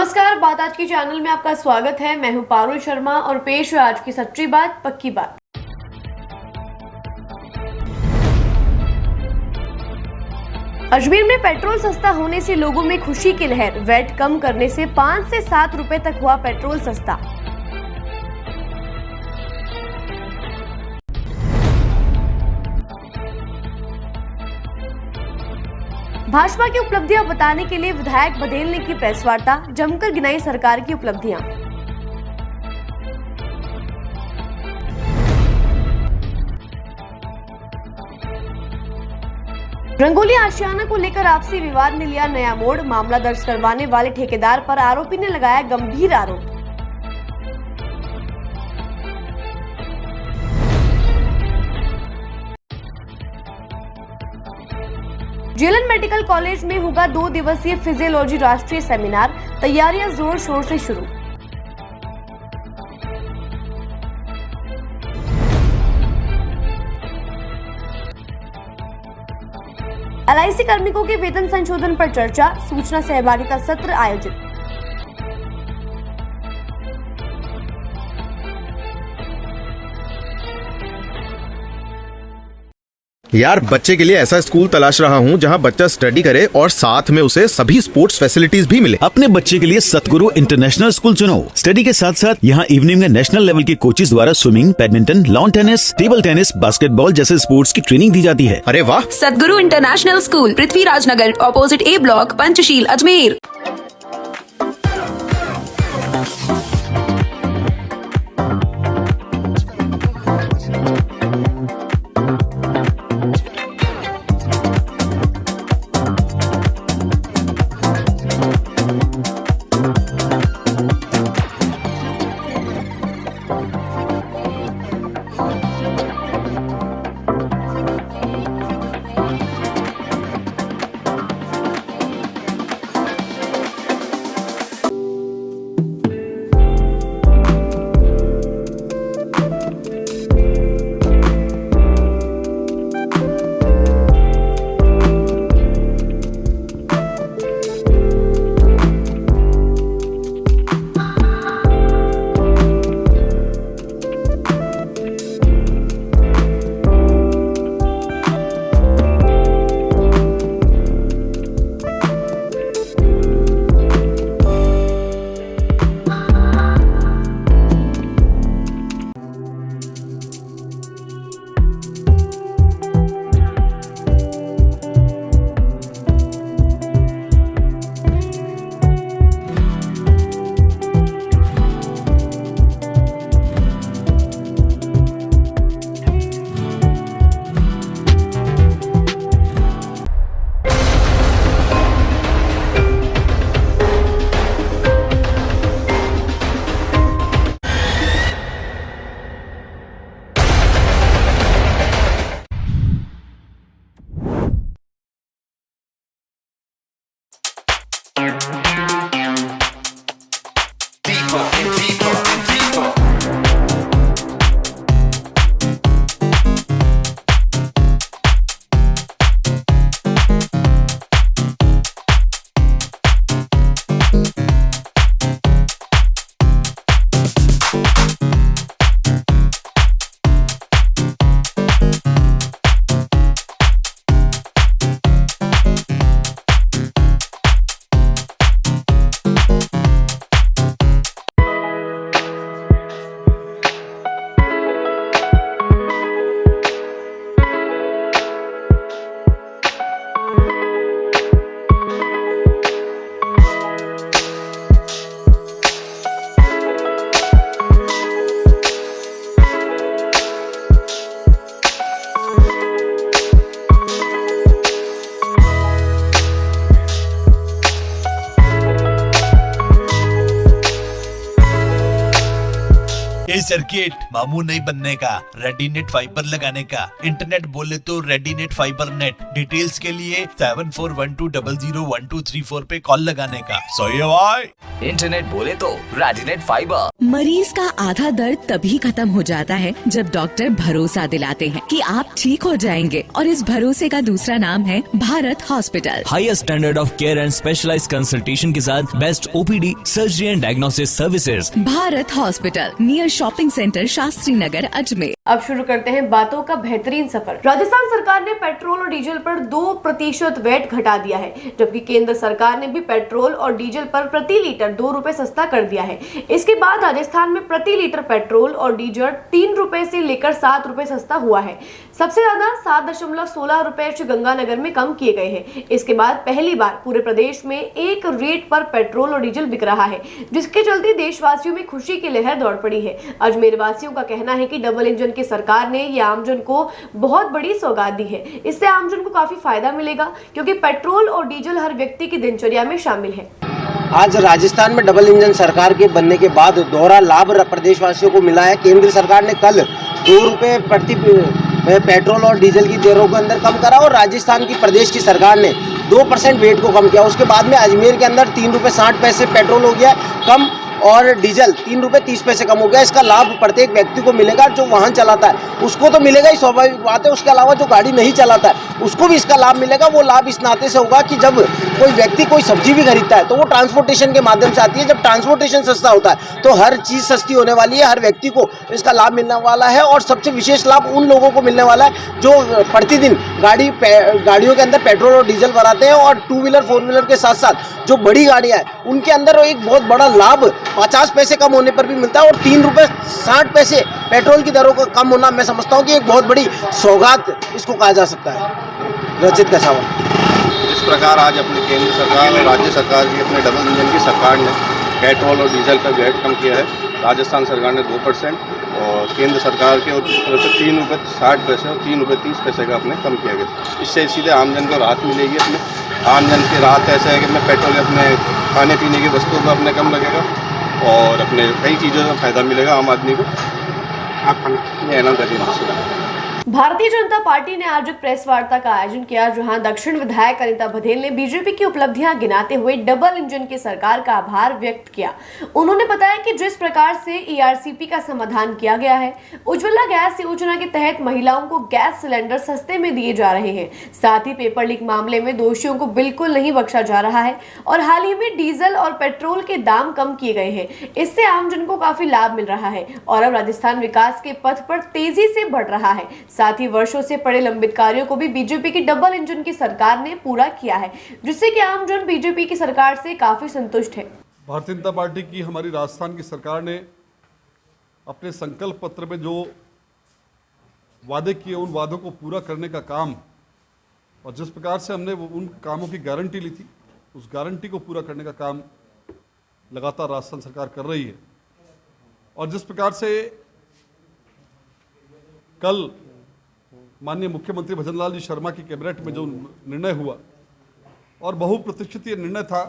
नमस्कार, बात आज की चैनल में आपका स्वागत है। मैं हूं पारुल शर्मा और पेश है आज की सच्ची बात पक्की बात। अजमेर में पेट्रोल सस्ता होने से लोगों में खुशी की लहर। वैट कम करने से 5 से 7 रुपए तक हुआ पेट्रोल सस्ता। भाजपा की उपलब्धियां बताने के लिए विधायक बघेल ने की प्रेस वार्ता, जमकर गिनाई सरकार की उपलब्धियां। रंगोली आशियाना को लेकर आपसी विवाद ने लिया नया मोड़। मामला दर्ज करवाने वाले ठेकेदार पर आरोपी ने लगाया गंभीर आरोप। जेएलएन मेडिकल कॉलेज में होगा 2 दिवसीय फिजियोलॉजी राष्ट्रीय सेमिनार। तैयारियां जोर शोर से शुरू। एलआईसी कार्मिकों के वेतन संशोधन पर चर्चा, सूचना सहभागिता सत्र आयोजित। यार, बच्चे के लिए ऐसा स्कूल तलाश रहा हूँ जहाँ बच्चा स्टडी करे और साथ में उसे सभी स्पोर्ट्स फैसिलिटीज भी मिले। अपने बच्चे के लिए सतगुरु इंटरनेशनल स्कूल चुनो। स्टडी के साथ साथ यहाँ इवनिंग में नेशनल लेवल के कोचेज द्वारा swimming, badminton, lawn tennis, table tennis, basketball जैसे स्पोर्ट्स की ट्रेनिंग दी जाती है। अरे वाह! सतगुरु इंटरनेशनल स्कूल, पृथ्वीराज नगर, ऑपोजिट ए ब्लॉक, पंचशील, अजमेर। सर्किट, मामू नहीं बनने का, रेडीनेट फाइबर लगाने का, इंटरनेट बोले तो रेडीनेट फाइबर नेट। डिटेल्स के लिए 7412001234 पे कॉल लगाने का। सही है भाई। इंटरनेट बोले तो रेडीनेट फाइबर। मरीज का आधा दर्द तभी खत्म हो जाता है जब डॉक्टर भरोसा दिलाते हैं कि आप ठीक हो जाएंगे, और इस भरोसे का दूसरा नाम है Bharat hospital. Highest standard of care and specialised consultation के साथ best OPD, surgery and diagnosis services. Bharat hospital, near shopping centre, Shastri Nagar, Ajmer. अब शुरू करते हैं बातों का बेहतरीन सफर। राजस्थान सरकार ने पेट्रोल और डीजल पर 2% वैट घटा दिया है, जबकि केंद्र सरकार ने भी पेट्रोल और डीजल पर प्रति लीटर 2 रुपए सस्ता कर दिया है। इसके बाद राजस्थान में प्रति लीटर पेट्रोल और डीजल 3 रुपए से लेकर 7 रुपए सस्ता हुआ है। सबसे ज्यादा 7.16 रुपए श्रीगंगानगर में कम किए गए हैं। इसके बाद पहली बार पूरे प्रदेश में एक रेट पर पेट्रोल और डीजल बिक रहा है, जिसके चलते देशवासियों में खुशी की लहर दौड़ पड़ी है। अजमेर वासियों का कहना है कि डबल इंजन की सरकार ने ये आमजन को बहुत बड़ी सौगात दी है। इससे आमजन को काफी फायदा मिलेगा, क्योंकि पेट्रोल और डीजल हर व्यक्ति की दिनचर्या में शामिल है। आज राजस्थान में डबल इंजन सरकार के बनने के बाद दोहरा लाभ प्रदेशवासियों को मिला है। केंद्र सरकार ने कल 2 रुपये प्रति पेट्रोल और डीजल की दरों के अंदर कम करा, और राजस्थान की प्रदेश की सरकार ने 2% वेट को कम किया। उसके बाद में अजमेर के अंदर 3 रुपये 60 पैसे पेट्रोल हो गया कम, और डीजल 3 रुपये 30 पैसे कम हो गया। इसका लाभ प्रत्येक व्यक्ति को मिलेगा। जो वाहन चलाता है उसको तो मिलेगा ही, स्वाभाविक बात है। उसके अलावा जो गाड़ी नहीं चलाता है उसको भी इसका लाभ मिलेगा। वो लाभ इस नाते से होगा कि जब कोई व्यक्ति कोई सब्जी भी खरीदता है तो वो ट्रांसपोर्टेशन के माध्यम से आती है। जब ट्रांसपोर्टेशन सस्ता होता है तो हर चीज़ सस्ती होने वाली है, हर व्यक्ति को इसका लाभ मिलने वाला है। और सबसे विशेष लाभ उन लोगों को मिलने वाला है जो प्रतिदिन गाड़ियों के अंदर पेट्रोल और डीजल भराते हैं, और 2 व्हीलर 4 व्हीलर के साथ साथ जो बड़ी गाड़ियाँ हैं उनके अंदर एक बहुत बड़ा लाभ 50 पैसे कम होने पर भी मिलता है। और 3 रुपये 60 पैसे पेट्रोल की दरों का कम होना, मैं समझता हूँ कि एक बहुत बड़ी सौगात इसको कहा जा सकता है। रचित कछावा। जिस प्रकार आज अपने केंद्र सरकार और राज्य सरकार की अपने डबल इंजन की सरकार ने पेट्रोल और डीजल का वैट कम किया है, राजस्थान सरकार ने 2% और केंद्र सरकार के 3 रुपये 60 पैसे और 3 रुपये 30 पैसे का अपने कम किया गया। इससे सीधे आमजन को राहत मिलेगी। अपने आमजन की राहत ऐसा है कि अपने पेट्रोल अपने खाने पीने की वस्तुओं पर अपने कम लगेगा, और अपने कई चीज़ों में फ़ायदा मिलेगा आम आदमी को। आप ऐलान करिए। भारतीय जनता पार्टी ने आज एक प्रेस वार्ता का आयोजन किया, जहां दक्षिण विधायक अनिता बघेल ने बीजेपी की उपलब्धियां गिनाते हुए डबल इंजन की सरकार का आभार व्यक्त किया। उन्होंने बताया कि जिस प्रकार से ईआरसीपी का समाधान किया गया है, उज्ज्वला गैस योजना के तहत महिलाओं को गैस सिलेंडर सस्ते में दिए जा रहे हैं। साथ ही पेपर लीक मामले में दोषियों को बिल्कुल नहीं बख्शा जा रहा है, और हाल ही में डीजल और पेट्रोल के दाम कम किए गए हैं। इससे आमजन को काफी लाभ मिल रहा है, और अब राजस्थान विकास के पथ पर तेजी से बढ़ रहा है। साथ ही वर्षों से पड़े लंबित कार्यों को भी बीजेपी की डबल इंजन की सरकार ने पूरा किया है, जिससे कि आमजन बीजेपी की सरकार से काफी संतुष्ट है। भारतीय जनता पार्टी की हमारी राजस्थान की सरकार ने अपने संकल्प पत्र में जो वादे किए उन वादों को पूरा करने का काम, और जिस प्रकार से हमने उन कामों की गारंटी ली थी उस गारंटी को पूरा करने का काम लगातार राजस्थान सरकार कर रही है। और जिस प्रकार से कल माननीय मुख्यमंत्री भजनलाल जी शर्मा की कैबिनेट में जो निर्णय हुआ, और बहुप्रतीक्षित ये निर्णय था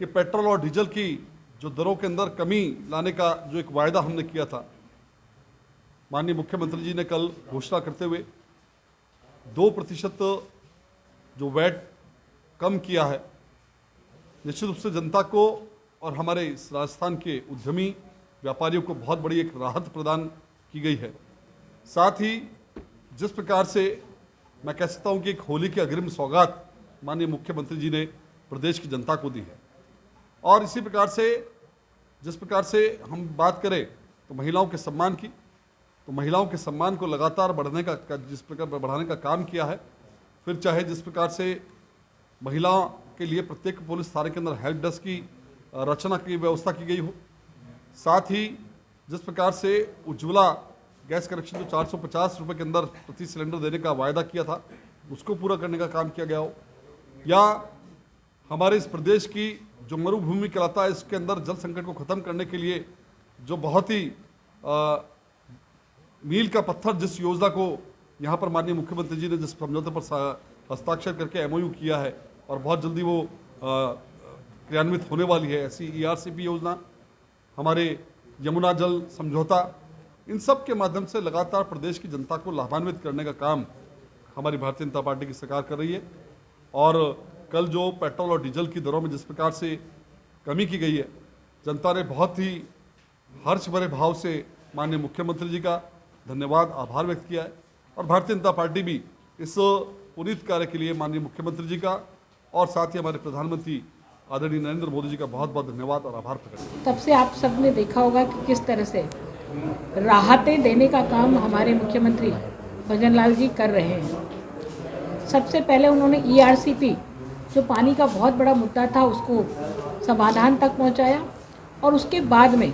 कि पेट्रोल और डीजल की जो दरों के अंदर कमी लाने का जो एक वायदा हमने किया था, माननीय मुख्यमंत्री जी ने कल घोषणा करते हुए 2% जो वैट कम किया है, निश्चित रूप से जनता को और हमारे इस राजस्थान के उद्यमी व्यापारियों को बहुत बड़ी एक राहत प्रदान की गई है। साथ ही जिस प्रकार से मैं कह सकता हूँ कि एक होली की अग्रिम सौगात माननीय मुख्यमंत्री जी ने प्रदेश की जनता को दी है। और इसी प्रकार से जिस प्रकार से हम बात करें तो महिलाओं के सम्मान की, तो महिलाओं के सम्मान को लगातार बढ़ने का जिस प्रकार बढ़ाने का काम किया है, फिर चाहे जिस प्रकार से महिलाओं के लिए प्रत्येक पुलिस थाने के अंदर हेल्प डेस्क की रचना की व्यवस्था की गई हो, साथ ही जिस प्रकार से उज्ज्वला गैस कनेक्शन जो 450 रुपये के अंदर प्रति सिलेंडर देने का वायदा किया था उसको पूरा करने का काम किया गया हो, या हमारे इस प्रदेश की जो मरुभूमि कहलाता है इसके अंदर जल संकट को ख़त्म करने के लिए जो बहुत ही मील का पत्थर जिस योजना को यहाँ पर माननीय मुख्यमंत्री जी ने जिस समझौते पर हस्ताक्षर करके एमओयू किया है और बहुत जल्दी वो क्रियान्वित होने वाली है, ऐसी ईआरसीपी योजना, हमारे यमुना जल समझौता, इन सब के माध्यम से लगातार प्रदेश की जनता को लाभान्वित करने का काम हमारी भारतीय जनता पार्टी की सरकार कर रही है। और कल जो पेट्रोल और डीजल की दरों में जिस प्रकार से कमी की गई है, जनता ने बहुत ही हर्ष भरे भाव से माननीय मुख्यमंत्री जी का धन्यवाद, आभार व्यक्त किया है। और भारतीय जनता पार्टी भी इस पुनीत कार्य के लिए माननीय मुख्यमंत्री जी का और साथ ही हमारे प्रधानमंत्री आदरणीय नरेंद्र मोदी जी का बहुत बहुत धन्यवाद और आभार प्रकट करते हैं। तब से आप सबने देखा होगा कि किस तरह से राहतें देने का काम हमारे मुख्यमंत्री भजनलाल जी कर रहे हैं। सबसे पहले उन्होंने ERCP, जो पानी का बहुत बड़ा मुद्दा था, उसको समाधान तक पहुंचाया। और उसके बाद में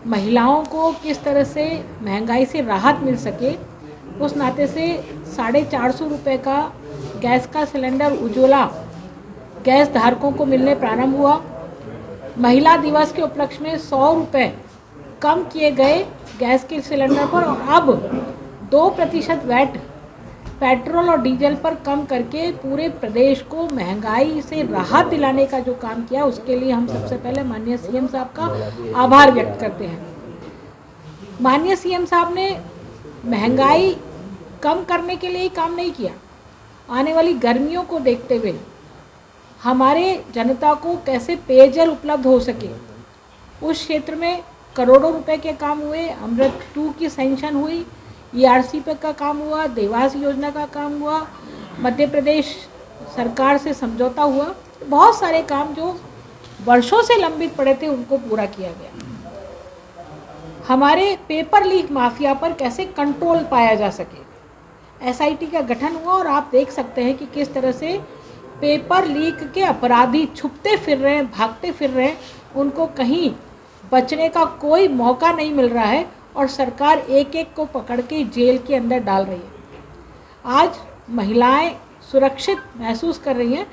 महिलाओं को किस तरह से महंगाई से राहत मिल सके, उस नाते से 450 रुपये का गैस का सिलेंडर उज्ज्वला गैस धारकों को मिलने प्रारंभ हुआ। महिला दिवस के उपलक्ष्य में 100 रुपये कम किए गए गैस के सिलेंडर पर। और अब 2% वैट पेट्रोल और डीजल पर कम करके पूरे प्रदेश को महंगाई से राहत दिलाने का जो काम किया, उसके लिए हम सबसे पहले माननीय CM साहब का आभार व्यक्त करते हैं। माननीय CM साहब ने महंगाई कम करने के लिए ही काम नहीं किया, आने वाली गर्मियों को देखते हुए हमारे जनता को कैसे पेयजल उपलब्ध हो सके, उस क्षेत्र में करोड़ों रुपए के काम हुए। अमृत 2 की सैंक्शन हुई, ERCP का काम हुआ, देवास योजना का काम हुआ, मध्य प्रदेश सरकार से समझौता हुआ। बहुत सारे काम जो वर्षों से लंबित पड़े थे, उनको पूरा किया गया। हमारे पेपर लीक माफिया पर कैसे कंट्रोल पाया जा सके, SIT का गठन हुआ। और आप देख सकते हैं कि किस तरह से पेपर लीक के अपराधी छुपते फिर रहे हैं, भागते फिर रहे हैं, उनको कहीं बचने का कोई मौका नहीं मिल रहा है और सरकार एक एक को पकड़ के जेल के अंदर डाल रही है। आज महिलाएं सुरक्षित महसूस कर रही हैं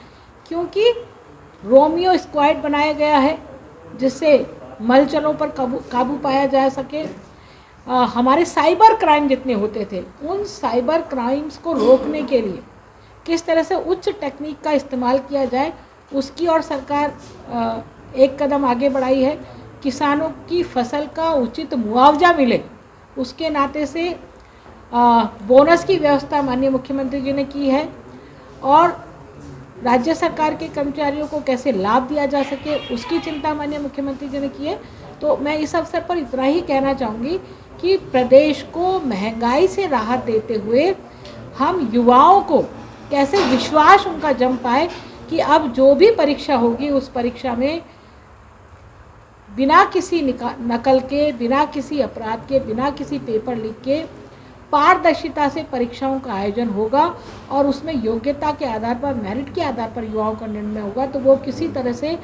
क्योंकि रोमियो स्क्वाड बनाया गया है, जिससे मलचलों पर काबू पाया जा सके। हमारे साइबर क्राइम जितने होते थे, उन साइबर क्राइम्स को रोकने के लिए किस तरह से उच्च टेक्निक का इस्तेमाल किया जाए, उसकी और सरकार एक कदम आगे बढ़ाई है। किसानों की फसल का उचित मुआवजा मिले, उसके नाते से बोनस की व्यवस्था माननीय मुख्यमंत्री जी ने की है। और राज्य सरकार के कर्मचारियों को कैसे लाभ दिया जा सके, उसकी चिंता माननीय मुख्यमंत्री जी ने की है। तो मैं इस अवसर पर इतना ही कहना चाहूँगी कि प्रदेश को महंगाई से राहत देते हुए हम युवाओं को कैसे विश्वास उनका जम पाए कि अब जो भी परीक्षा होगी, उस परीक्षा में बिना किसी नकल के, बिना किसी अपराध के, बिना किसी पेपर लीक के पारदर्शिता से परीक्षाओं का आयोजन होगा। और उसमें योग्यता के आधार पर, मेरिट के आधार पर युवाओं का निर्णय होगा। तो वो किसी तरह से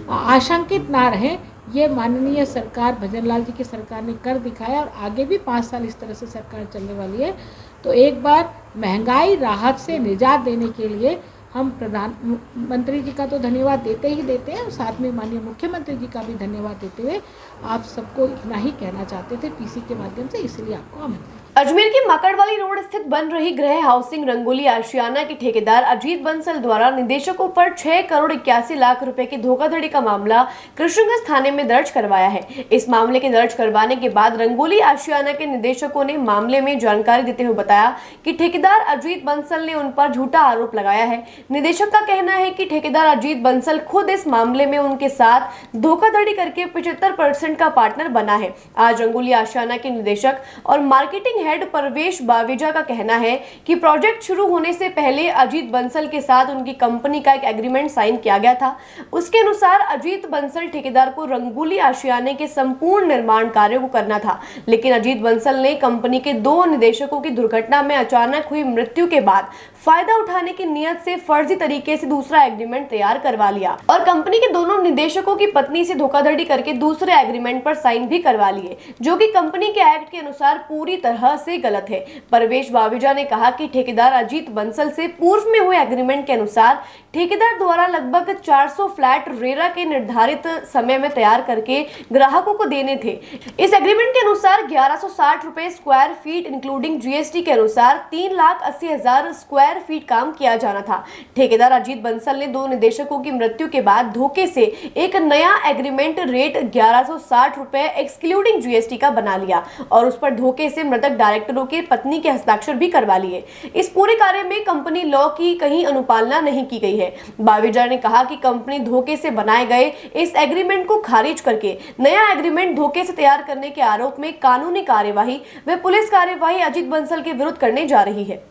आशंकित ना रहें। ये माननीय सरकार, भजनलाल जी की सरकार ने कर दिखाया और आगे भी 5 साल इस तरह से सरकार चलने वाली है। तो एक बार महंगाई राहत से निजात देने के लिए हम प्रधानमंत्री जी का तो धन्यवाद देते ही देते हैं, और साथ में माननीय मुख्यमंत्री जी का भी धन्यवाद देते हुए आप सबको इतना ही कहना चाहते थे PC के माध्यम से, इसलिए आपको आमंत्रित। अजमेर की मकड़वाली रोड स्थित बन रही गृह हाउसिंग रंगोली आशियाना के ठेकेदार अजीत बंसल द्वारा निदेशकों पर 6 करोड़ 81 लाख रुपए की धोखाधड़ी का मामला कृष्णगंज थाने में दर्ज करवाया है। इस मामले के दर्ज करवाने के बाद रंगोली आशियाना के निदेशकों ने मामले में जानकारी देते हुए बताया कि ठेकेदार अजीत बंसल ने उन पर झूठा आरोप लगाया है। निदेशक का कहना है कि ठेकेदार अजीत बंसल खुद इस मामले में उनके साथ धोखाधड़ी करके 75% का पार्टनर बना है। आज रंगोली आशियाना के निदेशक और मार्केटिंग हेड परवेश बावेजा का कहना है कि प्रोजेक्ट शुरू होने से पहले अजीत बंसल के साथ उनकी कंपनी का एक एग्रीमेंट साइन किया गया था। उसके अनुसार अजीत बंसल ठेकेदार को रंगोली आशियाने के संपूर्ण निर्माण कार्यों को करना था, लेकिन अजीत बंसल ने कंपनी के 2 निदेशकों की दुर्घटना में अचानक हुई मृत्यु के बाद फायदा उठाने की नियत से फर्जी तरीके से दूसरा एग्रीमेंट तैयार करवा लिया और कंपनी के दोनों निदेशकों की पत्नी से धोखाधड़ी करके दूसरे एग्रीमेंट पर साइन भी करवा लिए, जो कि कंपनी के एक्ट के अनुसार पूरी तरह तरह से गलत है। परवेश बाविजा ने कहा कि ठेकेदार अजीत बंसल से पूर्व में हुए एग्रीमेंट के अनुसार ठेकेदार द्वारा लगभग 400 फ्लैट रेरा के निर्धारित समय में तैयार करके ग्राहकों को देने थे। इस एग्रीमेंट के अनुसार 1160 रुपए स्क्वायर फीट इंक्लूडिंग जीएसटी के अनुसार 3,80,000 स्क्वायर फीट काम किया जाना था। ठेकेदार अजीत बंसल ने 2 निदेशकों की मृत्यु के बाद धोखे से एक नया एग्रीमेंट रेट 1160 रुपए एक्सक्लूडिंग जीएसटी का बना लिया और उस पर धोखे से मृतक डायरेक्टरों के पत्नी के हस्ताक्षर भी करवा लिए। इस पूरे कार्य में कंपनी लॉ की कहीं अनुपालना नहीं की गई है। बाविजा ने कहा कि कंपनी धोखे से बनाए गए इस एग्रीमेंट को खारिज करके नया एग्रीमेंट धोखे से तैयार करने के आरोप में कानूनी कार्यवाही व पुलिस कार्यवाही अजीत बंसल के विरुद्ध करने जा रही है।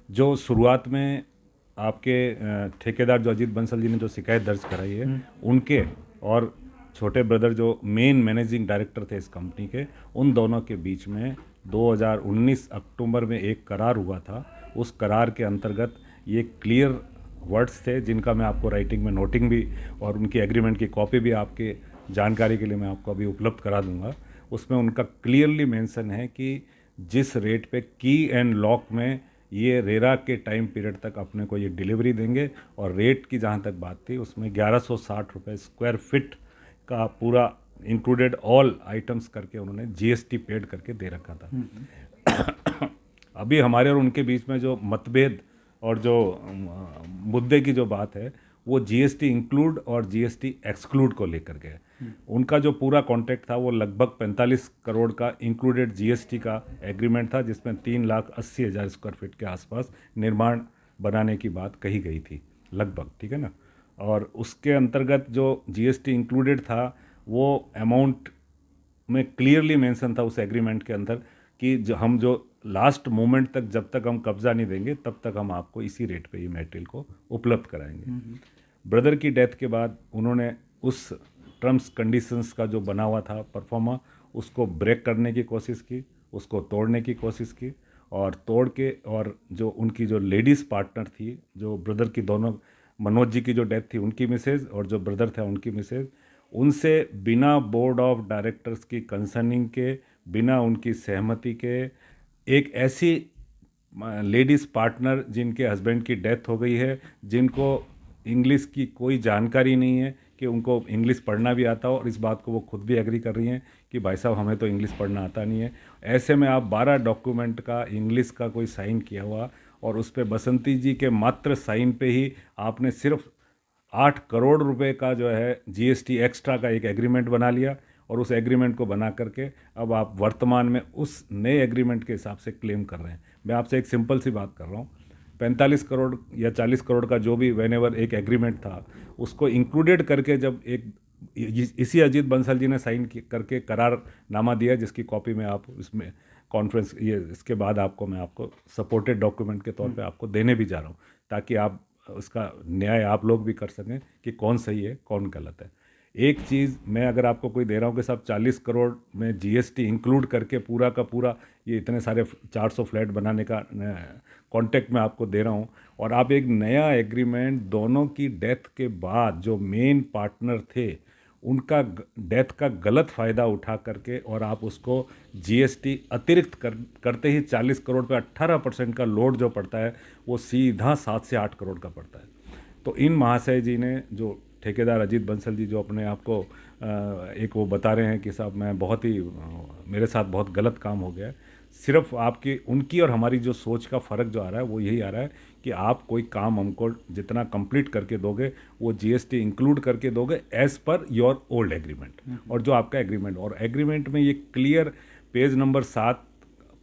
जो शुरुआत में आपके ठेकेदार जो अजीत बंसल जी ने जो शिकायत दर्ज कराई है, उनके और छोटे ब्रदर जो मेन मैनेजिंग डायरेक्टर थे इस कंपनी के, उन दोनों के बीच में 2019 अक्टूबर में एक करार हुआ था। उस करार के अंतर्गत ये क्लियर वर्ड्स थे जिनका मैं आपको राइटिंग में नोटिंग भी और उनकी एग्रीमेंट की कॉपी भी आपके जानकारी के लिए मैं आपको अभी उपलब्ध करा दूंगा। उसमें उनका क्लियरली मेंशन है कि जिस रेट पे की एंड लॉक में ये रेरा के टाइम पीरियड तक अपने को ये डिलीवरी देंगे, और रेट की जहाँ तक बात थी उसमें 1160 रुपये स्क्वायर फिट का पूरा इंक्लूडेड ऑल आइटम्स करके उन्होंने जीएसटी पेड करके दे रखा था। अभी हमारे और उनके बीच में जो मतभेद और जो मुद्दे की जो बात है वो जीएसटी इंक्लूड और जीएसटी एक्सक्लूड को लेकर के। उनका जो पूरा कॉन्ट्रैक्ट था वो लगभग 45 करोड़ का इंक्लूडेड जीएसटी का एग्रीमेंट था, जिसमें 3,80,000 स्क्वायर फीट के आसपास निर्माण बनाने की बात कही गई थी लगभग, ठीक है ना। और उसके अंतर्गत जो जीएसटी इंक्लूडेड था वो अमाउंट में क्लियरली मेंशन था उस एग्रीमेंट के अंदर कि जो हम जो लास्ट मोमेंट तक जब तक हम कब्जा नहीं देंगे तब तक हम आपको इसी रेट पे ये मटेरियल को उपलब्ध कराएंगे। ब्रदर की डेथ के बाद उन्होंने उस टर्म्स कंडीशंस का जो बना हुआ था परफॉर्मा, उसको ब्रेक करने की कोशिश की, उसको तोड़ने की कोशिश की, और तोड़ के और जो उनकी जो लेडीज़ पार्टनर थी, जो ब्रदर की दोनों, मनोज जी की जो डेथ थी उनकी मिसेज और जो ब्रदर था उनकी मिसेज, उनसे बिना बोर्ड ऑफ डायरेक्टर्स की कंसर्निंग के, बिना उनकी सहमति के, एक ऐसी लेडीज़ पार्टनर जिनके हस्बैंड की डेथ हो गई है, जिनको इंग्लिश की कोई जानकारी नहीं है कि उनको इंग्लिश पढ़ना भी आता हो, और इस बात को वो खुद भी एग्री कर रही हैं कि भाई साहब हमें तो इंग्लिश पढ़ना आता नहीं है। ऐसे में आप 12 डॉक्यूमेंट का इंग्लिश का कोई साइन किया हुआ और उस पर बसंती जी के मात्र साइन पे ही आपने सिर्फ 8 करोड़ रुपए का जो है जीएसटी एक्स्ट्रा का एक एग्रीमेंट बना लिया, और उस एग्रीमेंट को बना करके अब आप वर्तमान में उस नए एग्रीमेंट के हिसाब से क्लेम कर रहे हैं। मैं आपसे एक सिंपल सी बात कर रहा हूँ, 45 करोड़ या 40 करोड़ का जो भी वेनेवर एक एग्रीमेंट था, उसको इंक्लूडेड करके जब एक इसी अजीत बंसल जी ने साइन करके करारनामा दिया, जिसकी कॉपी में आप इसमें कॉन्फ्रेंस ये इसके बाद आपको मैं आपको सपोर्टेड डॉक्यूमेंट के तौर पे आपको देने भी जा रहा हूँ, ताकि आप उसका न्याय आप लोग भी कर सकें कि कौन सही है कौन गलत है। एक चीज़ मैं अगर आपको कोई दे रहा हूँ कि साहब 40 करोड़ में जीएसटी इंक्लूड करके पूरा का पूरा ये इतने सारे 400 फ्लैट बनाने का कॉन्ट्रैक्ट मैं आपको दे रहा हूँ, और आप एक नया एग्रीमेंट दोनों की डेथ के बाद जो मेन पार्टनर थे उनका डेथ का गलत फ़ायदा उठा करके और आप उसको जीएसटी अतिरिक्त करते ही 40 करोड़ पे 18% का लोड जो पड़ता है वो सीधा 7 से 8 करोड़ का पड़ता है। तो इन महाशय जी ने, जो ठेकेदार अजीत बंसल जी जो अपने आप को एक वो बता रहे हैं कि साहब मैं बहुत ही मेरे साथ बहुत गलत काम हो गया है, सिर्फ आपकी उनकी और हमारी जो सोच का फ़र्क जो आ रहा है वो यही आ रहा है कि आप कोई काम हमको जितना कंप्लीट करके दोगे वो जीएसटी इंक्लूड करके दोगे as per your old agreement, और जो आपका एग्रीमेंट, और एग्रीमेंट में ये clear page number 7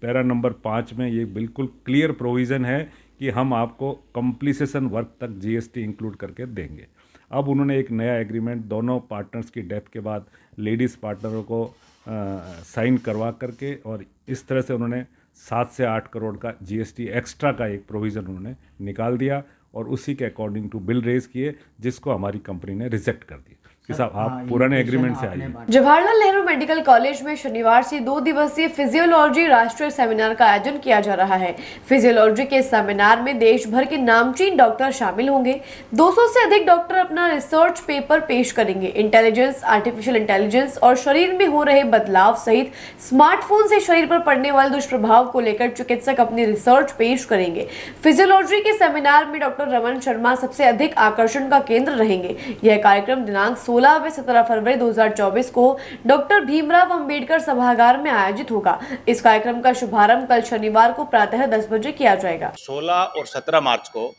para number 5 में ये बिल्कुल क्लियर प्रोविज़न है कि हम आपको कंप्लीसेशन वर्क तक जीएसटी इंक्लूड करके देंगे। अब उन्होंने एक नया एग्रीमेंट दोनों पार्टनर्स की डेथ के बाद लेडीज़ पार्टनरों को साइन करवा करके, और इस तरह से उन्होंने 7 से 8 करोड़ का जीएसटी एक्स्ट्रा का एक प्रोविज़न उन्होंने निकाल दिया, और उसी के अकॉर्डिंग टू बिल रेज किए, जिसको हमारी कंपनी ने रिजेक्ट कर दिया। कि साहब आप पुराने एग्रीमेंट से आइए। जवाहरलाल नेहरू मेडिकल कॉलेज में शनिवार से 2 दिवसीय फिजियोलॉजी राष्ट्रीय सेमिनार का आयोजन किया जा रहा है। फिजियोलॉजी के सेमिनार में देश भर के नामचीन डॉक्टर शामिल होंगे। 200 से अधिक डॉक्टर अपना रिसर्च पेपर पेश करेंगे। इंटेलिजेंस, आर्टिफिशियल इंटेलिजेंस और शरीर में हो रहे बदलाव सहित स्मार्टफोन से शरीर पर पड़ने वाले दुष्प्रभाव को लेकर चिकित्सक अपनी रिसर्च पेश करेंगे। फिजियोलॉजी के सेमिनार में डॉक्टर रमन शर्मा सबसे अधिक आकर्षण का केंद्र रहेंगे। यह कार्यक्रम दिनांक 16 व 17 फरवरी 2024 को डॉक्टर भीमराव अंबेडकर सभागार में आयोजित होगा। इस कार्यक्रम का शुभारंभ कल शनिवार को प्रातः 10 बजे किया जाएगा। 16 और 17 मार्च को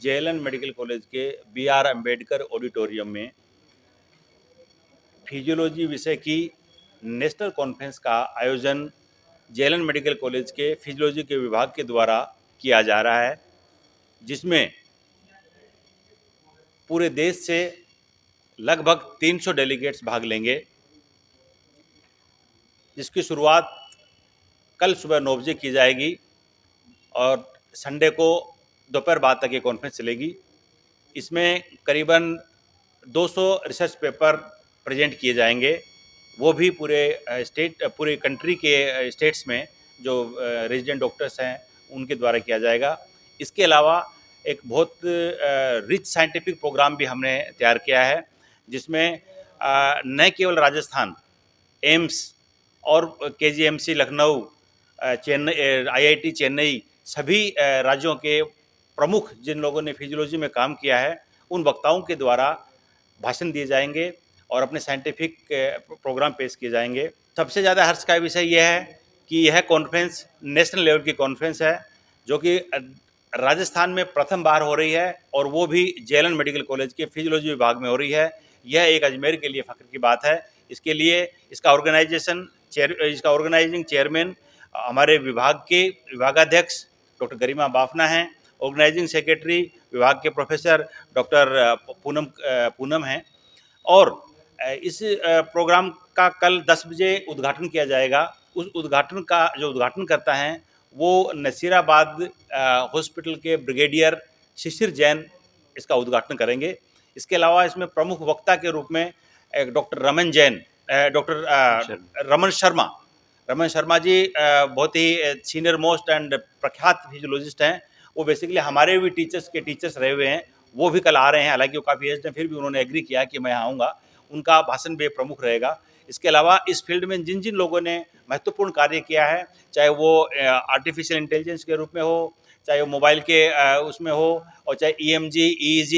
जेएलएन मेडिकल कॉलेज के BR अंबेडकर ऑडिटोरियम में फिजियोलॉजी विषय की नेशनल कॉन्फ्रेंस का आयोजन जेएलएन मेडिकल कॉलेज के फिजियोलॉजी के विभाग के द्वारा किया जा रहा है, जिसमें पूरे देश से लगभग 300 डेलीगेट्स भाग लेंगे, जिसकी शुरुआत कल सुबह 9 बजे की जाएगी और संडे को दोपहर बाद तक ये कॉन्फ्रेंस चलेगी। इसमें करीबन 200 रिसर्च पेपर प्रेजेंट किए जाएंगे, वो भी पूरे कंट्री के स्टेट्स में जो रेजिडेंट डॉक्टर्स हैं उनके द्वारा किया जाएगा। इसके अलावा एक बहुत रिच साइंटिफिक प्रोग्राम भी हमने तैयार किया है, जिसमें न केवल राजस्थान, एम्स और KGMC लखनऊ, चेन्नई, IIT चेन्नई, सभी राज्यों के प्रमुख जिन लोगों ने फिजियोलॉजी में काम किया है उन वक्ताओं के द्वारा भाषण दिए जाएंगे और अपने साइंटिफिक प्रोग्राम पेश किए जाएंगे। सबसे ज़्यादा हर्ष का विषय यह है कि यह कॉन्फ्रेंस नेशनल लेवल की कॉन्फ्रेंस है, जो कि राजस्थान में प्रथम बार हो रही है और वो भी जेएलएन मेडिकल कॉलेज के फिजियोलॉजी विभाग में हो रही है। यह एक अजमेर के लिए फ़ख्र की बात है। इसके लिए इसका ऑर्गेनाइजिंग चेयरमैन हमारे विभाग के विभागाध्यक्ष डॉक्टर गरिमा बाफना हैं। ऑर्गेनाइजिंग सेक्रेटरी विभाग के प्रोफेसर डॉक्टर पूनम हैं और इस प्रोग्राम का कल 10 बजे उद्घाटन किया जाएगा। उस उद्घाटन करता है वो नसीराबाद हॉस्पिटल के ब्रिगेडियर शिशिर जैन इसका उद्घाटन करेंगे। इसके अलावा इसमें प्रमुख वक्ता के रूप में डॉक्टर रमन शर्मा जी बहुत ही सीनियर मोस्ट एंड प्रख्यात फिजियोलॉजिस्ट हैं। वो बेसिकली हमारे भी टीचर्स रहे हुए हैं, वो भी कल आ रहे हैं। हालांकि वो काफ़ी एज्ड हैं, फिर भी उन्होंने एग्री किया कि मैं आऊँगा। उनका भाषण भी प्रमुख रहेगा। इसके अलावा इस फील्ड में जिन जिन लोगों ने महत्वपूर्ण कार्य किया है, चाहे वो आर्टिफिशियल इंटेलिजेंस के रूप में हो, चाहे वो मोबाइल के उसमें हो, और चाहे EMG, EEG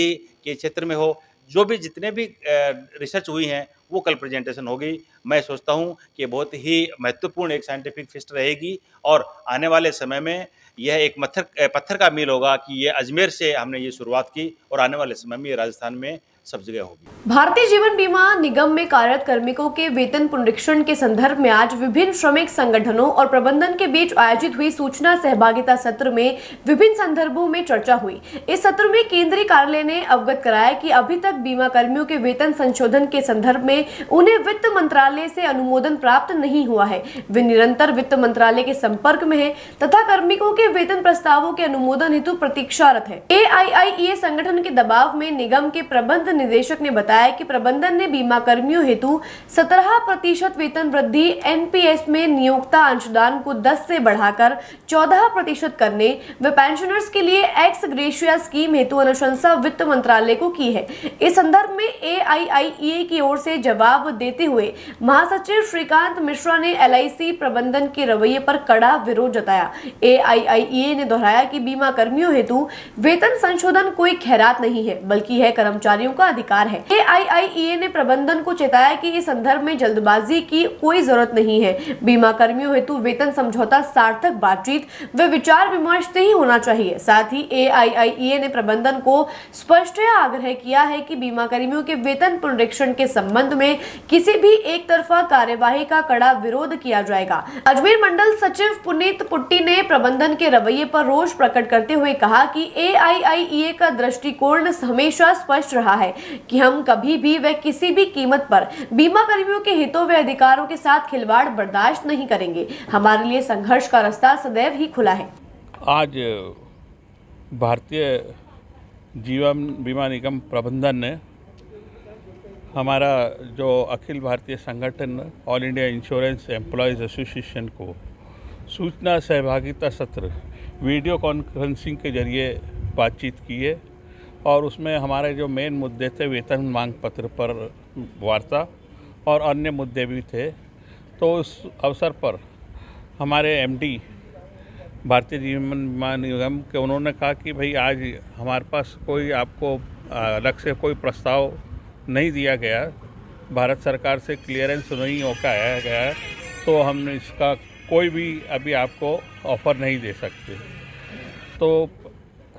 के क्षेत्र में हो, जो भी जितने भी रिसर्च हुई हैं वो कल प्रेजेंटेशन होगी। मैं सोचता हूँ कि बहुत ही महत्वपूर्ण एक साइंटिफिक फेस्ट रहेगी और आने वाले समय में यह एक पत्थर का मील होगा कि ये अजमेर से हमने ये शुरुआत की और आने वाले समय में ये राजस्थान में सब जगह होगी। भारतीय जीवन बीमा निगम में कार्यरत कार्मिकों के वेतन पुनरीक्षण के संदर्भ में आज विभिन्न श्रमिक संगठनों और प्रबंधन के बीच आयोजित हुई सूचना सहभागिता सत्र में विभिन्न संदर्भों में चर्चा हुई। इस सत्र में केंद्रीय कार्यालय ने अवगत कराया कि अभी तक बीमा कर्मियों के वेतन संशोधन के संदर्भ में उन्हें वित्त मंत्रालय से अनुमोदन प्राप्त नहीं हुआ है। वे निरंतर वित्त मंत्रालय के संपर्क में है तथा कार्मिकों के वेतन प्रस्तावों के अनुमोदन हेतु प्रतीक्षारत है। AIIEA संगठन के दबाव में निगम के प्रबंध निदेशक ने बताया कि प्रबंधन ने बीमा कर्मियों हेतु 17% वेतन वृद्धि, NPS में नियोक्ता अंशदान को 10 से बढ़ाकर 14% करने व पेंशनर्स के लिए एक्स ग्रेशिया स्कीम हेतु अनुशंसा वित्त मंत्रालय को की है। इस संदर्भ में AIIEA की ओर से जवाब देते हुए महासचिव श्रीकांत मिश्रा ने LIC प्रबंधन के रवैये पर कड़ा विरोध जताया। AIIEA ने दोहराया कि बीमा कर्मियों हेतु वेतन संशोधन कोई खैरात नहीं है, बल्कि यह कर्मचारियों का अधिकार है। AIIEA ने प्रबंधन को चेताया कि इस संदर्भ में जल्दबाजी की कोई जरूरत नहीं है। बीमा कर्मियों हेतु वेतन समझौता सार्थक बातचीत व विचार विमर्श से ही होना चाहिए। साथ ही AIIEA ने प्रबंधन को स्पष्टतया आग्रह किया है कि बीमा कर्मियों के वेतन पुनरीक्षण के संबंध में किसी भी एक तरफा कार्यवाही का कड़ा विरोध किया जाएगा। अजमेर मंडल सचिव पुनीत पुट्टी ने प्रबंधन के रवैये पर रोष प्रकट करते हुए कहा कि AIIEA का दृष्टिकोण हमेशा स्पष्ट रहा है कि हम कभी भी व किसी भी कीमत पर बीमा कर्मियों के हितों व अधिकारों के साथ खिलवाड़ बर्दाश्त नहीं करेंगे। हमारे लिए संघर्ष का रास्ता सदैव ही खुला है। आज भारतीय जीवन बीमा निगम प्रबंधन ने हमारा जो अखिल भारतीय संगठन all India insurance employees association को सूचना सहभागिता सत्र वीडियो कॉन्फ्रेंसिंग के जरिए बातचीत की है और उसमें हमारे जो मेन मुद्दे थे वेतन मांग पत्र पर वार्ता और अन्य मुद्दे भी थे। तो उस अवसर पर हमारे एमडी भारतीय जीवन बीमा निगम के उन्होंने कहा कि भाई आज हमारे पास कोई आपको अलग से कोई प्रस्ताव नहीं दिया गया, भारत सरकार से क्लियरेंस नहीं होकर आया गया है, तो हम इसका कोई भी अभी आपको ऑफ़र नहीं दे सकते। तो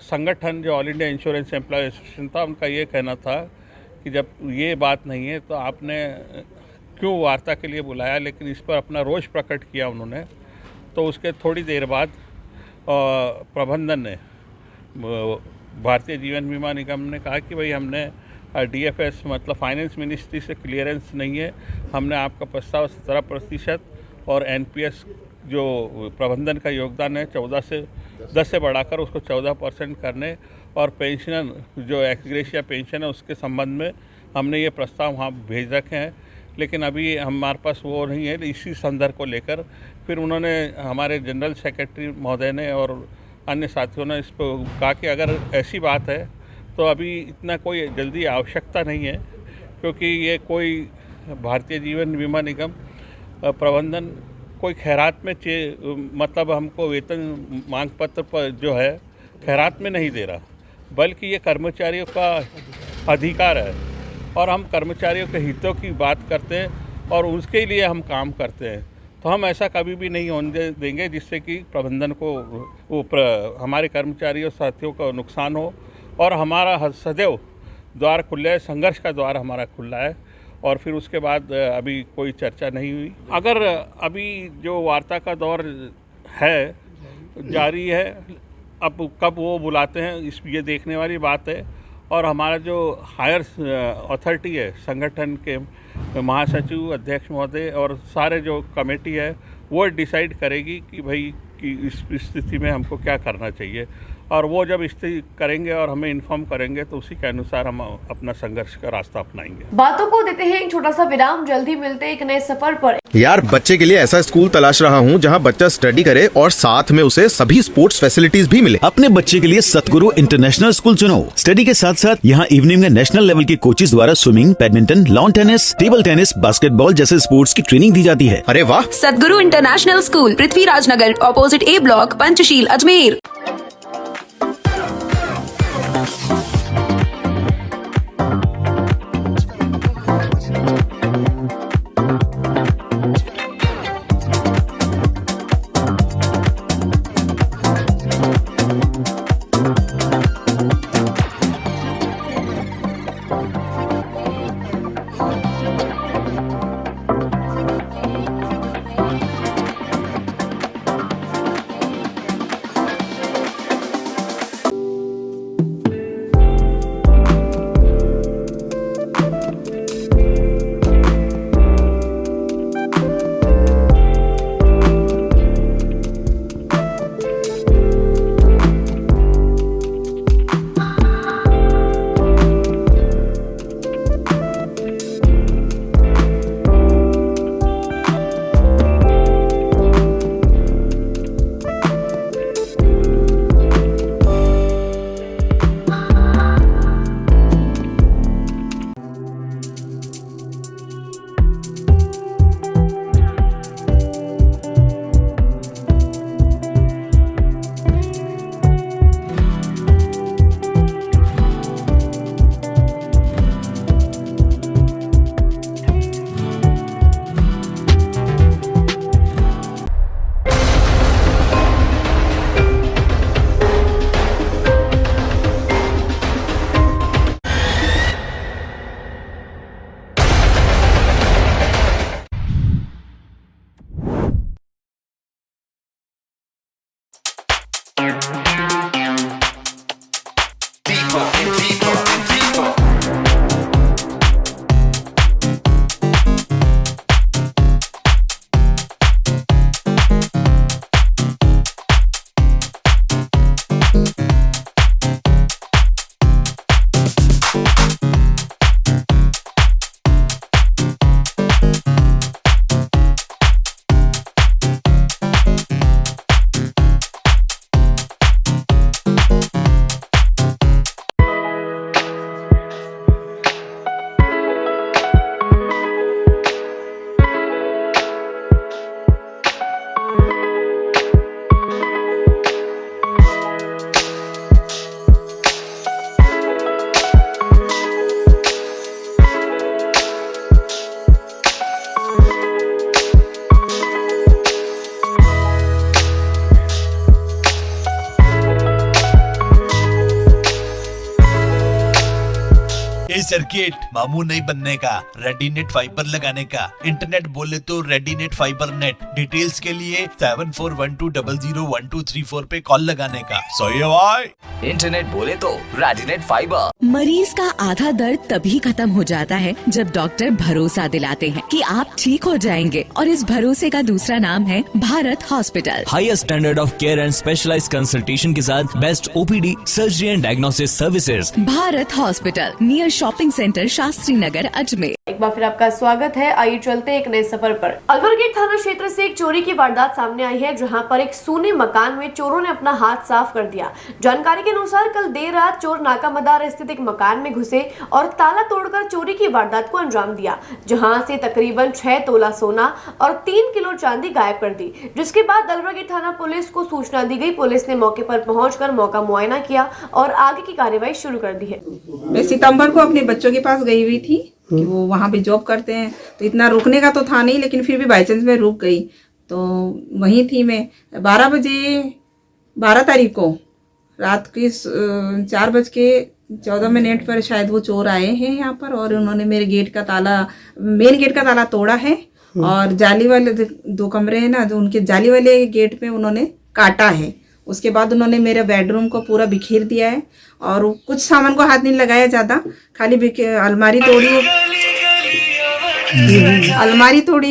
संगठन जो all India insurance employ association था, उनका ये कहना था कि जब ये बात नहीं है तो आपने क्यों वार्ता के लिए बुलाया, लेकिन इस पर अपना रोष प्रकट किया उन्होंने। तो उसके थोड़ी देर बाद प्रबंधन ने भारतीय जीवन बीमा निगम ने कहा कि भाई हमने डीएफएस मतलब फाइनेंस मिनिस्ट्री से क्लियरेंस नहीं है, हमने आपका प्रस्ताव 17% और एनपीएस जो प्रबंधन का योगदान है 10 से बढ़ाकर उसको 14% करने और पेंशन जो एक्सग्रेशिया पेंशन है उसके संबंध में हमने ये प्रस्ताव वहाँ भेज रखे हैं, लेकिन अभी हमारे पास वो नहीं है। इसी संदर्भ को लेकर फिर उन्होंने हमारे जनरल सेक्रेटरी महोदय ने और अन्य साथियों ने इस पर कहा कि अगर ऐसी बात है तो अभी इतना कोई जल्दी आवश्यकता नहीं है, क्योंकि ये कोई भारतीय जीवन बीमा निगम प्रबंधन कोई खैरात में मतलब हमको वेतन मांग पत्र पर जो है खैरात में नहीं दे रहा, बल्कि ये कर्मचारियों का अधिकार है और हम कर्मचारियों के हितों की बात करते हैं और उसके लिए हम काम करते हैं। तो हम ऐसा कभी भी नहीं होने देंगे जिससे कि प्रबंधन को हमारे कर्मचारियों साथियों का नुकसान हो, और हमारा सदैव द्वार खुला है, संघर्ष का द्वार हमारा खुला है। और फिर उसके बाद अभी कोई चर्चा नहीं हुई। अगर अभी जो वार्ता का दौर है जारी है, अब कब वो बुलाते हैं इस ये देखने वाली बात है। और हमारा जो हायर अथॉरिटी है संगठन के महासचिव, अध्यक्ष महोदय और सारे जो कमेटी है वो डिसाइड करेगी कि भाई कि इस स्थिति में हमको क्या करना चाहिए, और वो जब स्थिति करेंगे और हमें इन्फॉर्म करेंगे तो उसी के अनुसार हम अपना संघर्ष का रास्ता अपनाएंगे। बातों को देते हैं एक छोटा सा विराम, जल्दी मिलते हैं एक नए सफर पर। यार बच्चे के लिए ऐसा स्कूल तलाश रहा हूँ जहाँ बच्चा स्टडी करे और साथ में उसे सभी स्पोर्ट्स फैसिलिटीज भी मिले। अपने बच्चे के लिए सतगुरु इंटरनेशनल स्कूल चुनो। स्टडी के साथ साथ यहाँ इवनिंग में नेशनल लेवल के कोचेज द्वारा swimming, badminton, lawn tennis, table tennis, basketball जैसे स्पोर्ट्स की ट्रेनिंग दी जाती है। अरे वाह! सतगुरु इंटरनेशनल स्कूल, पृथ्वीराज नगर, ऑपोजिट ए ब्लॉक, पंचशील, अजमेर। सर्किट, मामू नहीं बनने का, रेडीनेट फाइबर लगाने का, इंटरनेट बोले तो रेडीनेट फाइबर नेट। डिटेल्स के लिए 7412001234 पे कॉल लगाने का। सही है भाई। इंटरनेट बोले तो रेडिनेट फाइबर। मरीज का आधा दर्द तभी खत्म हो जाता है जब डॉक्टर भरोसा दिलाते हैं कि आप ठीक हो जाएंगे, और इस भरोसे का दूसरा नाम है Bharat hospital. Highest standard of care and specialised consultation के साथ best OPD, surgery and diagnosis services. Bharat hospital, near shopping centre, Shastri Nagar, Ajmer. एक बार फिर आपका स्वागत है। आइए चलते हैं एक नए सफर पर। अलवर गेट थाना क्षेत्र से एक चोरी की वारदात सामने आई है, जहां पर एक सूने मकान में चोरों ने अपना हाथ साफ कर दिया। जानकारी के अनुसार कल देर रात चोर नाका मदार स्थित एक मकान में घुसे और ताला तोड़कर चोरी की वारदात को अंजाम दिया, जहां से तकरीबन 6 तोला सोना और 3 किलो चांदी गायब कर दी। जिसके बाद अलवर गेट थाना पुलिस को सूचना दी गई। पुलिस ने मौके पर पहुंचकर मौका मुआयना किया और आगे की कार्यवाही शुरू कर दी है। मैं सितंबर को अपने बच्चों के पास गई हुई थी कि वो वहाँ पे जॉब करते हैं, तो इतना रुकने का तो था नहीं, लेकिन फिर भी बाई चांस में रुक गई। तो वहीं थी मैं 12 तारीख को रात के 4:14 पर शायद वो चोर आए हैं यहाँ पर, और उन्होंने मेरे मेन गेट का ताला तोड़ा है, और जाली वाले 2 कमरे हैं ना, जो उनके जाली वाले गेट पे उन्होंने काटा है। उसके बाद उन्होंने मेरे बेडरूम को पूरा बिखेर दिया है, और कुछ सामान को हाथ नहीं लगाया ज़्यादा, खाली अलमारी तोड़ी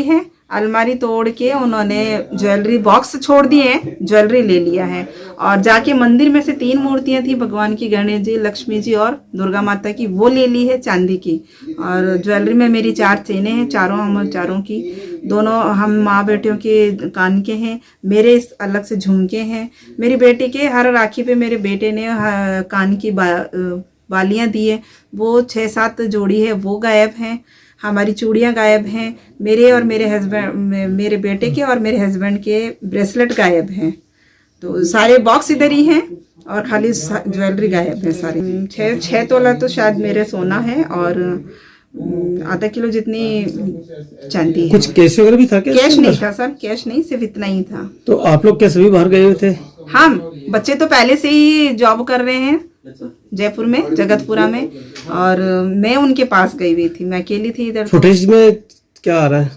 है। अलमारी तोड़ के उन्होंने ज्वेलरी बॉक्स छोड़ दिए हैं, ज्वेलरी ले लिया है, और जाके मंदिर में से 3 मूर्तियां थी भगवान की, गणेश जी, लक्ष्मी जी और दुर्गा माता की, वो ले ली है चांदी की। और ज्वेलरी में मेरी 4 चेनें हैं, चारों की, दोनों हम माँ बेटियों के कान के हैं, मेरे अलग से झुमके हैं। मेरी बेटी के हर राखी पे मेरे बेटे ने कान की बालियाँ दी है, वो 6-7 जोड़ी है, वो गायब हैं। हमारी चूड़ियाँ गायब हैं, मेरे बेटे के और मेरे हस्बैंड के ब्रेसलेट गायब हैं। तो सारे बॉक्स इधर ही हैं, और खाली ज्वेलरी गायब है सारी। 6 तोला तो शायद मेरे सोना है, और आधा किलो जितनी चांदी है। कुछ कैश वगैरह भी था क्या? कैश नहीं था सर, कैश नहीं, सिर्फ इतना ही था। तो आप लोग क्या सभी बाहर गए हुए थे? हम बच्चे तो पहले से ही जॉब कर रहे हैं जयपुर में, जगतपुरा में, और मैं उनके पास गई हुई थी, मैं अकेली थी इधर। फुटेज में क्या आ रहा है?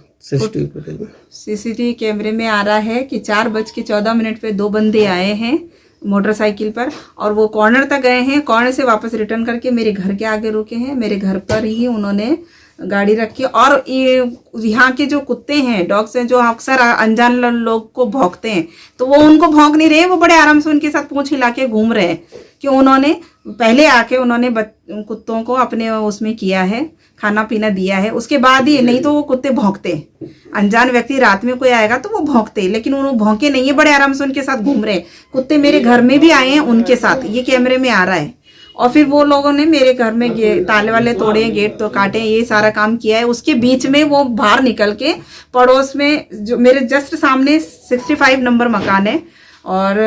सीसीटीवी कैमरे में आ रहा है कि 4:14 पे 2 बंदे आए हैं मोटरसाइकिल पर, और वो कॉर्नर तक गए हैं, कॉर्नर से वापस रिटर्न करके मेरे घर के आगे रुके हैं। मेरे घर पर ही उन्होंने गाड़ी रखी, और यहाँ के जो कुत्ते हैं, डॉग्स हैं, जो अक्सर अनजान लोग को भौंकते हैं, तो वो उनको भौंक नहीं रहे, वो बड़े आराम से उनके साथ पूंछ हिला के घूम रहे हैं। कि उन्होंने पहले आके उन्होंने कुत्तों को अपने उसमें किया है, खाना पीना दिया है, उसके बाद ही, नहीं तो वो कुत्ते भौंकते। अनजान व्यक्ति रात में कोई आएगा तो वो भौंकते, लेकिन उन्होंने भौंके नहीं है, बड़े आराम से उनके साथ घूम रहे हैं। कुत्ते मेरे घर में भी आए हैं उनके साथ, ये कैमरे में आ रहा है। और फिर वो लोगों ने मेरे घर में ताले वाले तोड़े, गेट तो काटे, ये सारा काम किया है। उसके बीच में वो बाहर निकल के पड़ोस में, जो मेरे जस्ट सामने 65 नंबर मकान है, और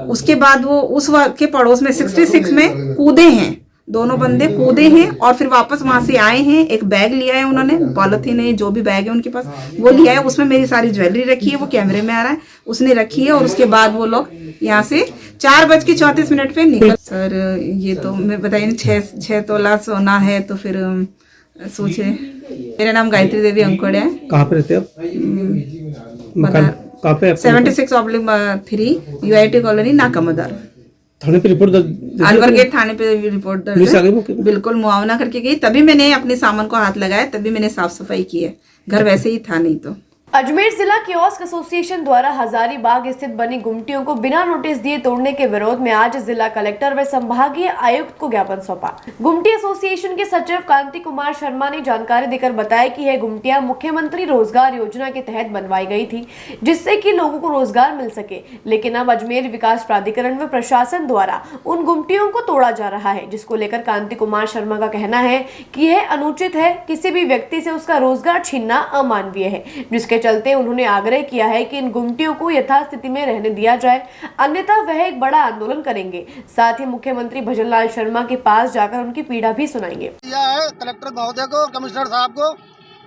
उसके बाद वो उस वक्त के पड़ोस में 66 में कूदे हैं, दोनों बंदे कूदे हैं, और फिर वापस वहां से आए हैं। एक बैग लिया है उन्होंने, पॉलिथीन है, जो भी बैग है उनके पास वो लिया है, उसमें मेरी सारी ज्वेलरी रखी है, वो कैमरे में आ रहा है, उसने रखी है। और उसके बाद वो लोग यहाँ से 4:34 पे निकल। सर ये तो मैं बताइए, 6 तोला सोना है, तो फिर सोचे। मेरा नाम गायत्री देवी अंकोड़ है। कहाँ पे रहते हैं आप? 76/3 UIT कॉलोनी नाका मदार। थाने पे रिपोर्ट अलवर गेट थाने पे रिपोर्ट दर्ज, बिल्कुल मुआवना करके गई, तभी मैंने अपने सामान को हाथ लगाया, तभी मैंने साफ सफाई की है। घर वैसे ही था नहीं तो। अजमेर जिला कियोस्क एसोसिएशन द्वारा हजारीबाग स्थित बनी गुमटियों को बिना नोटिस दिए तोड़ने के विरोध में आज जिला कलेक्टर व संभागीय आयुक्त को ज्ञापन सौंपा। गुमटी एसोसिएशन के सचिव कांति कुमार शर्मा ने जानकारी देकर बताया कि यह गुमटियां मुख्यमंत्री रोजगार योजना के तहत बनवाई गई थी, जिससे कि लोगों को रोजगार मिल सके, लेकिन अब अजमेर विकास प्राधिकरण व प्रशासन द्वारा उन गुमटियों को तोड़ा जा रहा है, जिसको लेकर कांति कुमार शर्मा का कहना है कि यह अनुचित है, किसी भी व्यक्ति से उसका रोजगार छीनना अमानवीय है, जिसके चलते उन्होंने आग्रह किया है कि इन गुमटियों को यथास्थिति में रहने दिया जाए, अन्यथा वह एक बड़ा आंदोलन करेंगे। साथ ही मुख्यमंत्री भजनलाल शर्मा के पास जाकर उनकी पीड़ा भी सुनाएंगे। कलेक्टर महोदय को, कमिश्नर साहब को,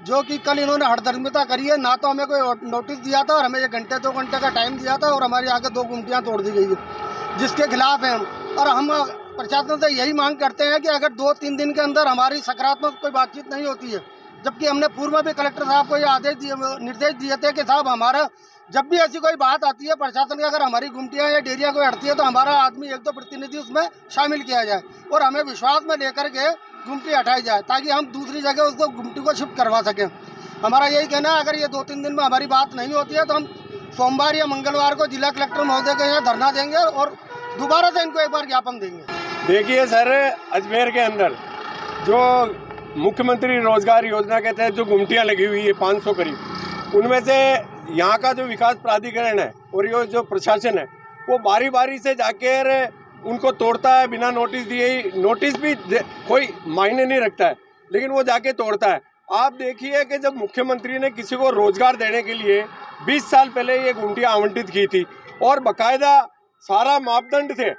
जो कि कल इन्होंने हड़दर्मिता करी है, ना तो हमें कोई नोटिस दिया था और हमें 1 घंटे 2 घंटे का टाइम दिया था, और हमारी आगे 2 गुमटियाँ तोड़ दी गई है, जिसके खिलाफ है हम। और हम प्रशासन से यही मांग करते हैं कि अगर 2-3 दिन के अंदर हमारी सकारात्मक कोई बातचीत नहीं होती है, जबकि हमने पूर्व में भी कलेक्टर साहब को ये निर्देश दिए थे कि साहब हमारा जब भी ऐसी कोई बात आती है प्रशासन की, अगर हमारी गुमटियाँ या डेयरियाँ कोई हटती है तो हमारा आदमी 1-2 प्रतिनिधि उसमें शामिल किया जाए और हमें विश्वास में लेकर के गुमटी हटाई जाए ताकि हम दूसरी जगह उसको गुमटी को शिफ्ट करवा सकें। हमारा यही कहना है, अगर ये 2-3 दिन में हमारी बात नहीं होती है तो हम सोमवार या मंगलवार को जिला कलेक्टर महोदय के यहाँ धरना देंगे और दोबारा से इनको एक बार ज्ञापन देंगे। देखिए सर, अजमेर के अंदर जो मुख्यमंत्री रोजगार योजना के तहत जो गुमटियाँ लगी हुई है 500 करीब, उनमें से यहाँ का जो विकास प्राधिकरण है और ये जो प्रशासन है वो बारी बारी से जाकर उनको तोड़ता है बिना नोटिस दिए ही। नोटिस भी कोई मायने नहीं रखता है, लेकिन वो जाके तोड़ता है। आप देखिए कि जब मुख्यमंत्री ने किसी को रोजगार देने के लिए 20 साल पहले ये गुमटियाँ आवंटित की थी और बाकायदा सारा मापदंड थे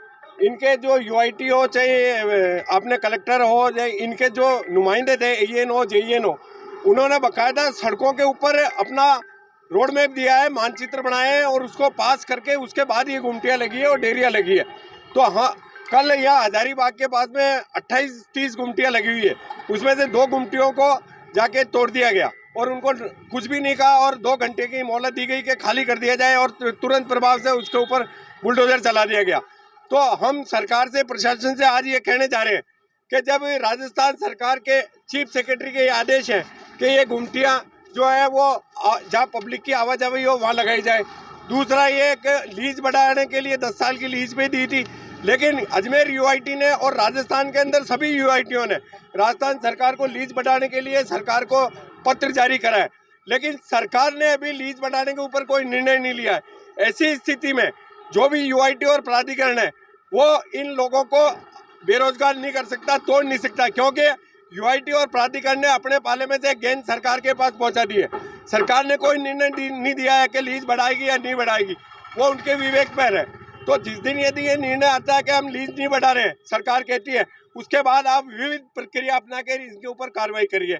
इनके, जो यूआईटी हो चाहे अपने कलेक्टर हो चाहे इनके जो नुमाइंदे थे एएन हो जेईएन हो, उन्होंने बाकायदा सड़कों के ऊपर अपना रोड मैप दिया है, मानचित्र बनाए हैं और उसको पास करके उसके बाद ये गुमटियाँ लगी है और डेयरियाँ लगी है। तो हाँ, कल यहाँ हजारीबाग के पास में 28-30 गुमटियाँ लगी हुई है, उसमें से 2 गुमटियों को जाके तोड़ दिया गया और उनको कुछ भी नहीं कहा और 2 घंटे की मोहलत दी गई कि खाली कर दिया जाए और तुरंत प्रभाव से उसके ऊपर बुलडोजर चला दिया गया। तो हम सरकार से, प्रशासन से आज ये कहने जा रहे हैं कि जब राजस्थान सरकार के चीफ सेक्रेटरी के ये आदेश है कि ये गुमटियाँ जो है वो जहाँ पब्लिक की आवाजाही हो वहाँ लगाई जाए। दूसरा ये एक लीज बढ़ाने के लिए 10 साल की लीज पे दी थी, लेकिन अजमेर यूआईटी ने और राजस्थान के अंदर सभी यूआईटीओ ने राजस्थान सरकार को लीज बढ़ाने के लिए सरकार को पत्र जारी करा है, लेकिन सरकार ने अभी लीज बढ़ाने के ऊपर कोई निर्णय नहीं लिया है। ऐसी स्थिति में जो भी यूआईटी और प्राधिकरण है वो इन लोगों को बेरोजगार नहीं कर सकता, तोड़ नहीं सकता, क्योंकि यूआईटी और प्राधिकरण ने अपने पाले में से गेंद सरकार के पास पहुंचा दी है। सरकार ने कोई निर्णय नहीं दिया है कि लीज बढ़ाएगी या नहीं बढ़ाएगी, वो उनके विवेक पर है। तो जिस दिन यदि ये निर्णय आता है कि हम लीज नहीं बढ़ा रहे हैं, सरकार कहती है, उसके बाद आप विविध प्रक्रिया अपना कर इसके ऊपर कार्रवाई करिए।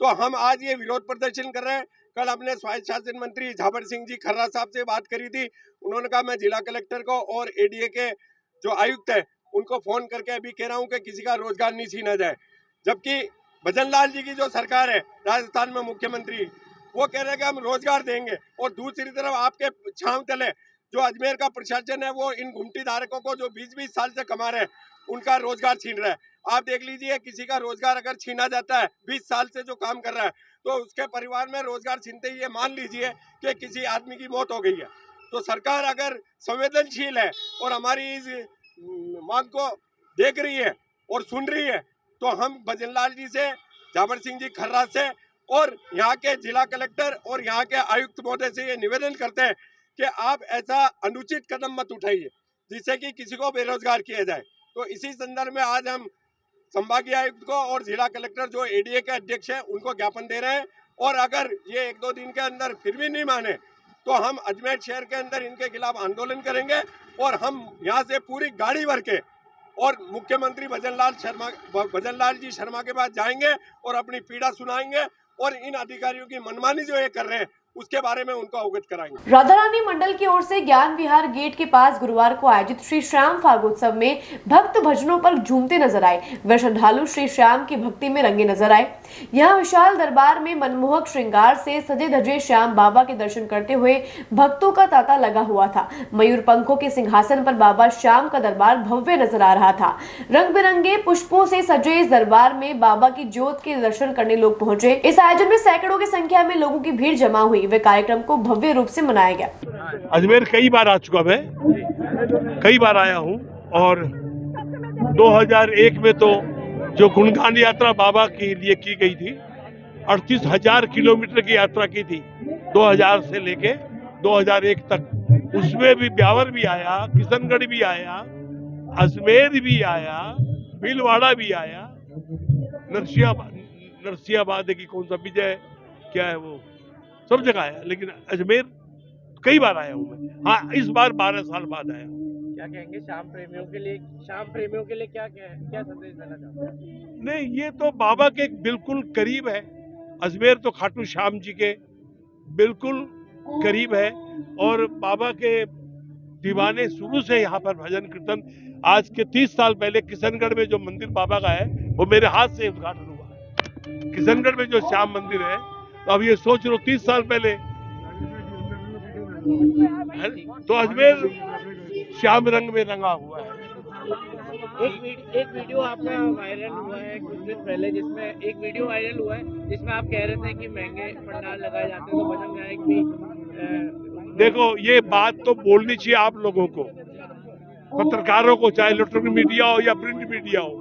तो हम आज ये विरोध प्रदर्शन कर रहे हैं। कल अपने स्वायत्त शासन मंत्री झाबर सिंह जी खर्रा साहब से बात करी थी, उन्होंने कहा मैं जिला कलेक्टर को और एडीए के जो आयुक्त है उनको फोन करके अभी कह रहा हूँ कि किसी का रोजगार नहीं छीना जाए। जबकि भजन लाल जी की जो सरकार है राजस्थान में मुख्यमंत्री, वो कह रहे हैं कि हम रोजगार देंगे, और दूसरी तरफ आपके छांव तले जो अजमेर का प्रशासन है वो इन घुमटी धारकों को जो 20-20 साल से कमा रहे हैं उनका रोजगार छीन रहा है। आप देख लीजिए, किसी का रोजगार अगर छीना जाता है 20 साल से जो काम कर रहा है, तो उसके परिवार में रोजगार छीनते ही ये मान लीजिए कि किसी आदमी की मौत हो गई है। तो सरकार अगर संवेदनशील है और हमारी इस मांग को देख रही है और सुन रही है, तो हम भजन लाल जी से, झाबर सिंह जी खर्रा से और यहाँ के जिला कलेक्टर और यहाँ के आयुक्त महोदय से ये निवेदन करते हैं कि आप ऐसा अनुचित कदम मत उठाइए जिससे कि किसी को बेरोजगार किया जाए। तो इसी संदर्भ में आज हम संभागीय आयुक्त को और जिला कलेक्टर जो एडीए के अध्यक्ष हैं उनको ज्ञापन दे रहे हैं, और अगर ये 1-2 दिन के अंदर फिर भी नहीं माने तो हम अजमेर शहर के अंदर इनके खिलाफ आंदोलन करेंगे और हम यहाँ से पूरी गाड़ी भर के और मुख्यमंत्री भजन लाल जी शर्मा के पास जाएंगे और अपनी पीड़ा सुनाएंगे और इन अधिकारियों की मनमानी जो ये कर रहे हैं उसके बारे में उनको अवगत कराएंगे। राधारानी मंडल की ओर से ज्ञान विहार गेट के पास गुरुवार को आयोजित श्री श्याम फागोत्सव में भक्त भजनों पर झूमते नजर आए। वे श्रद्धालु श्री श्याम की भक्ति में रंगे नजर आए। यहाँ विशाल दरबार में मनमोहक श्रृंगार से सजे धजे श्याम बाबा के दर्शन करते हुए भक्तों का तांता लगा हुआ था। मयूर पंखों के सिंहासन पर बाबा श्याम का दरबार भव्य नजर आ रहा था। रंग बिरंगे पुष्पों से सजे इस दरबार में बाबा की ज्योत के दर्शन करने लोग पहुंचे। इस आयोजन में सैकड़ों की संख्या में लोगों की भीड़ जमा हुई। वे कार्यक्रम को भव्य रूप से मनाया गया। अजमेर कई बार आ चुका, मैं कई बार आया हूं, और 2001 में तो जो गुणगान यात्रा बाबा के लिए की गई थी, 38,000 किलोमीटर की यात्रा की थी 2000 से लेके 2001 तक। उसमें भी ब्यावर भी आया, किशनगढ़ भी आया, अजमेर भी आया, भीलवाड़ा भी आया, नरसिंहाबाद की कौन सा विजय क्या है वो, सब जगह आया, लेकिन अजमेर कई बार आया हूँ मैं। हाँ, इस बार 12 साल बाद आया हूँ। क्या कहेंगे श्याम प्रेमियों के लिए, क्या संदेश देना चाहते हैं? नहीं, ये तो बाबा के बिल्कुल करीब है। अजमेर तो खाटू श्याम जी के बिल्कुल करीब है, और बाबा के दीवाने शुरू से यहाँ पर भजन कीर्तन, आज के 30 साल पहले किशनगढ़ में जो मंदिर बाबा का है वो मेरे हाथ से उद्घाटन हुआ है। किशनगढ़ में जो श्याम मंदिर है, तो अब ये सोच लो 30 साल पहले, तो अजमेर श्याम रंग में रंगा हुआ है। एक वीडियो आपका वायरल हुआ है कुछ दिन पहले, जिसमें एक वीडियो वायरल हुआ है जिसमें आप कह रहे थे कि महंगे पंडाल लगाए जाते हैं तो भजन गायक भी। देखो, ये बात तो बोलनी चाहिए आप लोगों को, पत्रकारों को, चाहे इलेक्ट्रॉनिक मीडिया हो या प्रिंट मीडिया हो।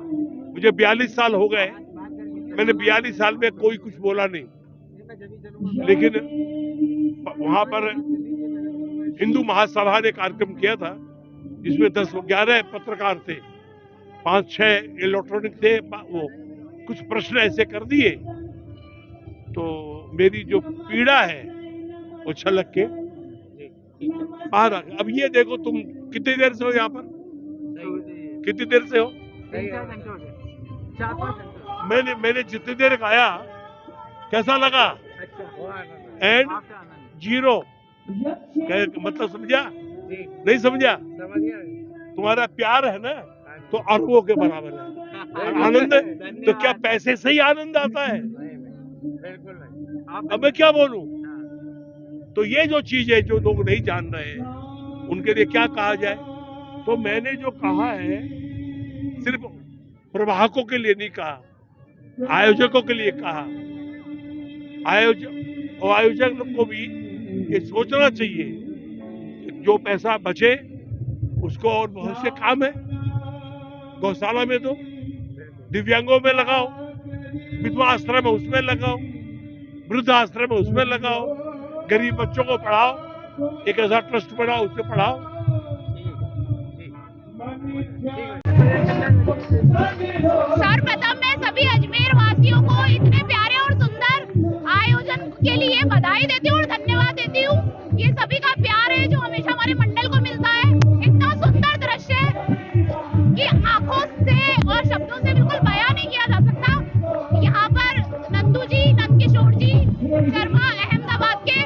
मुझे 42 साल हो गए, मैंने 42 साल में कोई कुछ बोला नहीं, लेकिन वहां पर हिंदू महासभा ने कार्यक्रम किया था जिसमें 10-11 पत्रकार थे, 5-6 इलेक्ट्रॉनिक थे, वो कुछ प्रश्न ऐसे कर दिए तो मेरी जो पीड़ा है वो छलक के बाहर आ गई। अब ये देखो, तुम कितनी देर से हो यहाँ पर, कितनी देर से हो? मैंने जितनी देर गाया कैसा लगा? एंड 0 मतलब समझा? नहीं समझा? तुम्हारा प्यार है ना तो अरबों के बराबर है। आनंद है तो क्या पैसे से ही आनंद आता है? अब मैं क्या बोलूं? तो ये जो चीज है जो लोग नहीं जान रहे हैं उनके लिए क्या कहा जाए? तो मैंने जो कहा है सिर्फ प्रवाहकों के लिए नहीं कहा, आयोजकों के लिए कहा। आयोजक को भी ये सोचना चाहिए कि जो पैसा बचे उसको और बहुत से काम है, गौशाला में दो, दिव्यांगों में लगाओ, विधवा आश्रम में उसमें लगाओ, वृद्ध आश्रम में उसमें लगाओ, गरीब बच्चों को पढ़ाओ, एक ऐसा ट्रस्ट बनाओ उसमें पढ़ाओ। सर्वप्रथम मैं सभी अजमेर वासियों को इतने प्यारे और सुंदर आयोजन के लिए बधाई देती हूँ और धन्यवाद देती हूँ। ये सभी का प्यार है जो हमेशा हमारे मंडल को मिलता है। इतना सुंदर दृश्य कि आंखों से और शब्दों से बिल्कुल बयां नहीं किया जा सकता। यहाँ पर नंदू जी, नंदकिशोर जी शर्मा अहमदाबाद के,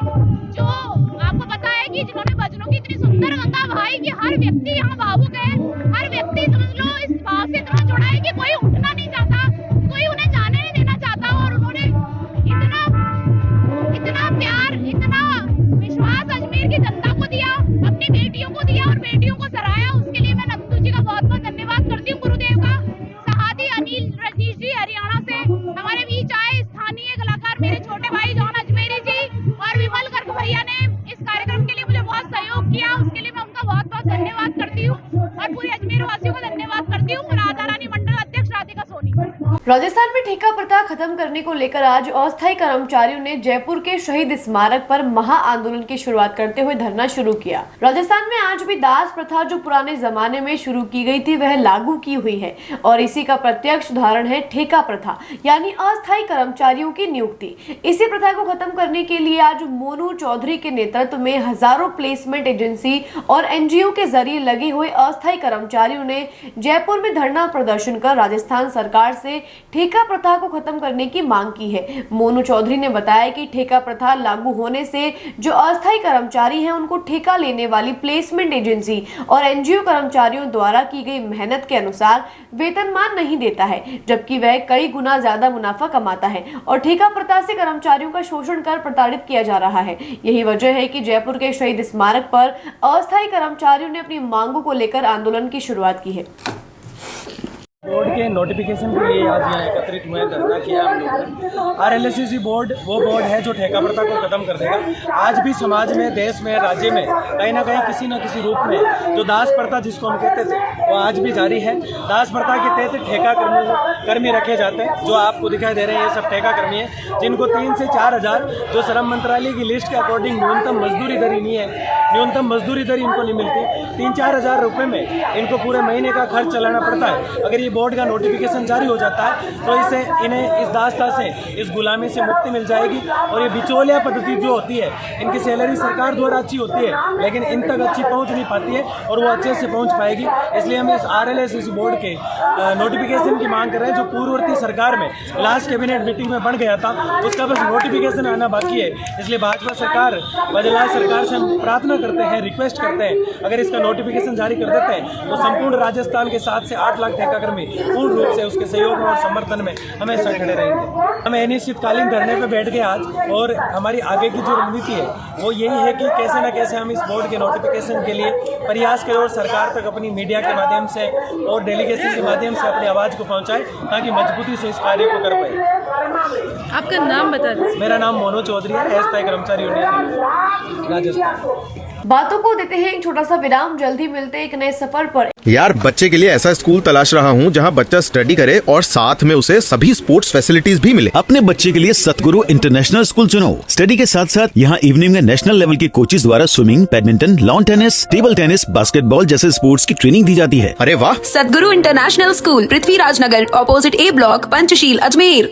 जो आपको पता है कि जिन्होंने भजनों की इतनी सुंदर गंगा बहाई कि हर व्यक्ति यहाँ भावुक है। हर व्यक्ति समझ लो इस भाव से इतना जुड़ा है कि कोई उठना नहीं चाहता, कोई उन्हें जाने नहीं देना चाहता। और उन्होंने इतना प्यार, इतना विश्वास अजमेर की जनता को दिया, अपनी बेटियों को दिया और बेटियों को सराहा। उसके लिए मैं नंदू जी का बहुत बहुत धन्यवाद करती हूँ, गुरुदेव का। सहादी अनिल रजनीश जी हरियाणा से हमारे बीच आए, स्थानीय कलाकार मेरे छोटे भाई जॉन अजमेरी जी और विमल गर्ग भैया ने इस कार्यक्रम के लिए मुझे बहुत सहयोग किया। उसके लिए मैं उनका बहुत बहुत धन्यवाद करती हूँ और पूरे अजमेर वासियों को धन्यवाद करती हूँ। राधा रानी मंडल अध्यक्ष राधिका सोनी। राजस्थान में ठेका प्रथा खत्म करने को लेकर आज अस्थायी कर्मचारियों ने जयपुर के शहीद स्मारक पर महा आंदोलन की शुरुआत करते हुए धरना शुरू किया। राजस्थान में आज भी दास प्रथा जो पुराने जमाने में शुरू की गई थी वह लागू की हुई है और इसी का प्रत्यक्ष उदाहरण है ठेका प्रथा यानी अस्थायी कर्मचारियों की नियुक्ति। इसी प्रथा को खत्म करने के लिए आज मोनू चौधरी के नेतृत्व में हजारों प्लेसमेंट एजेंसी और एनजीओ के जरिए लगे हुए अस्थायी कर्मचारियों ने जयपुर में धरना प्रदर्शन कर राजस्थान सरकार से ठेका प्रथा को खत्म करने की मांग की है। मोनू चौधरी ने बताया कि ठेका प्रथा लागू होने से जो अस्थायी कर्मचारी हैं उनको ठेका लेने वाली प्लेसमेंट एजेंसी और एनजीओ कर्मचारियों द्वारा की गई मेहनत के अनुसार वेतनमान नहीं देता है, जबकि वह कई गुना ज्यादा मुनाफा कमाता है और ठेका प्रथा से कर्मचारियों का शोषण कर प्रताड़ित किया जा रहा है। यही वजह है कि जयपुर के शहीद स्मारक पर अस्थायी कर्मचारियों ने अपनी मांगों को लेकर आंदोलन की शुरुआत की है। बोर्ड के नोटिफिकेशन के लिए आज यहाँ एकत्रित हुए, धरना किया हम लोगों ने। RLSCC बोर्ड वो बोर्ड है जो ठेका प्रथा को खत्म कर देगा। आज भी समाज में, देश में, राज्य में कहीं ना कहीं किसी न किसी रूप में जो दास प्रथा जिसको हम कहते थे वो आज भी जारी है। दास प्रथा के तहत ठेका कर्मी रखे जाते हैं, जो आपको दिखाई दे रहे हैं ये सब ठेका कर्मी है, जिनको 3 से 4 हज़ार जो श्रम मंत्रालय की लिस्ट के अकॉर्डिंग न्यूनतम मजदूरी दर ही नहीं है, न्यूनतम मजदूरी दर इनको नहीं मिलती। 3-4 हज़ार रुपये में इनको पूरे महीने का खर्च चलाना पड़ता है। अगर ये बोर्ड का नोटिफिकेशन जारी हो जाता है तो इससे इन्हें इस दास्ता से, इस गुलामी से मुक्ति मिल जाएगी। और ये बिचौलिया पद्धति जो होती है, इनकी सैलरी सरकार द्वारा अच्छी होती है लेकिन इन तक अच्छी पहुंच नहीं पाती है और वो अच्छे से पहुंच पाएगी। इसलिए हम इस RLSCC बोर्ड के नोटिफिकेशन की मांग कर रहे हैं, जो पूर्ववर्ती सरकार में लास्ट कैबिनेट मीटिंग में बन गया था उसका बस नोटिफिकेशन आना बाकी है। इसलिए भाजपा सरकार, बदलाव सरकार से हम प्रार्थना करते हैं, रिक्वेस्ट करते हैं, अगर इसका नोटिफिकेशन जारी कर देते हैं तो संपूर्ण राजस्थान के 7 से 8 लाख ठेकाकर्मी पूर्ण रूप से उसके सहयोग में और समर्थन में हमेशा खड़े रहेंगे। हम अनिश्चितकालीन धरने पर बैठ गए आज, और हमारी आगे की जो रणनीति है वो यही है कि कैसे न कैसे हम इस बोर्ड के नोटिफिकेशन के लिए प्रयास करें और सरकार तक अपनी मीडिया के माध्यम से और डेलीगेशन के माध्यम से अपनी आवाज़ को पहुंचाएं, ताकि मजबूती से इस कार्य को कर पाए। आपका नाम बता दीजिए। मेरा नाम मोनो चौधरी है, अस्थायी कर्मचारी यूनियन राजस्थान। बातों को देते हैं एक छोटा सा विराम, जल्दी मिलते हैं एक नए सफर पर। यार, बच्चे के लिए ऐसा स्कूल तलाश रहा हूँ जहाँ बच्चा स्टडी करे और साथ में उसे सभी स्पोर्ट्स फैसिलिटीज भी मिले। अपने बच्चे के लिए सतगुरु इंटरनेशनल स्कूल चुनो। स्टडी के साथ साथ यहाँ इवनिंग में नेशनल लेवल के कोचेज द्वारा swimming, badminton, lawn tennis, table tennis, basketball जैसे स्पोर्ट्स की ट्रेनिंग दी जाती है। अरे वाह! सतगुरु इंटरनेशनल स्कूल, पृथ्वीराज नगर, ऑपोजिट ए ब्लॉक, पंचशील, अजमेर।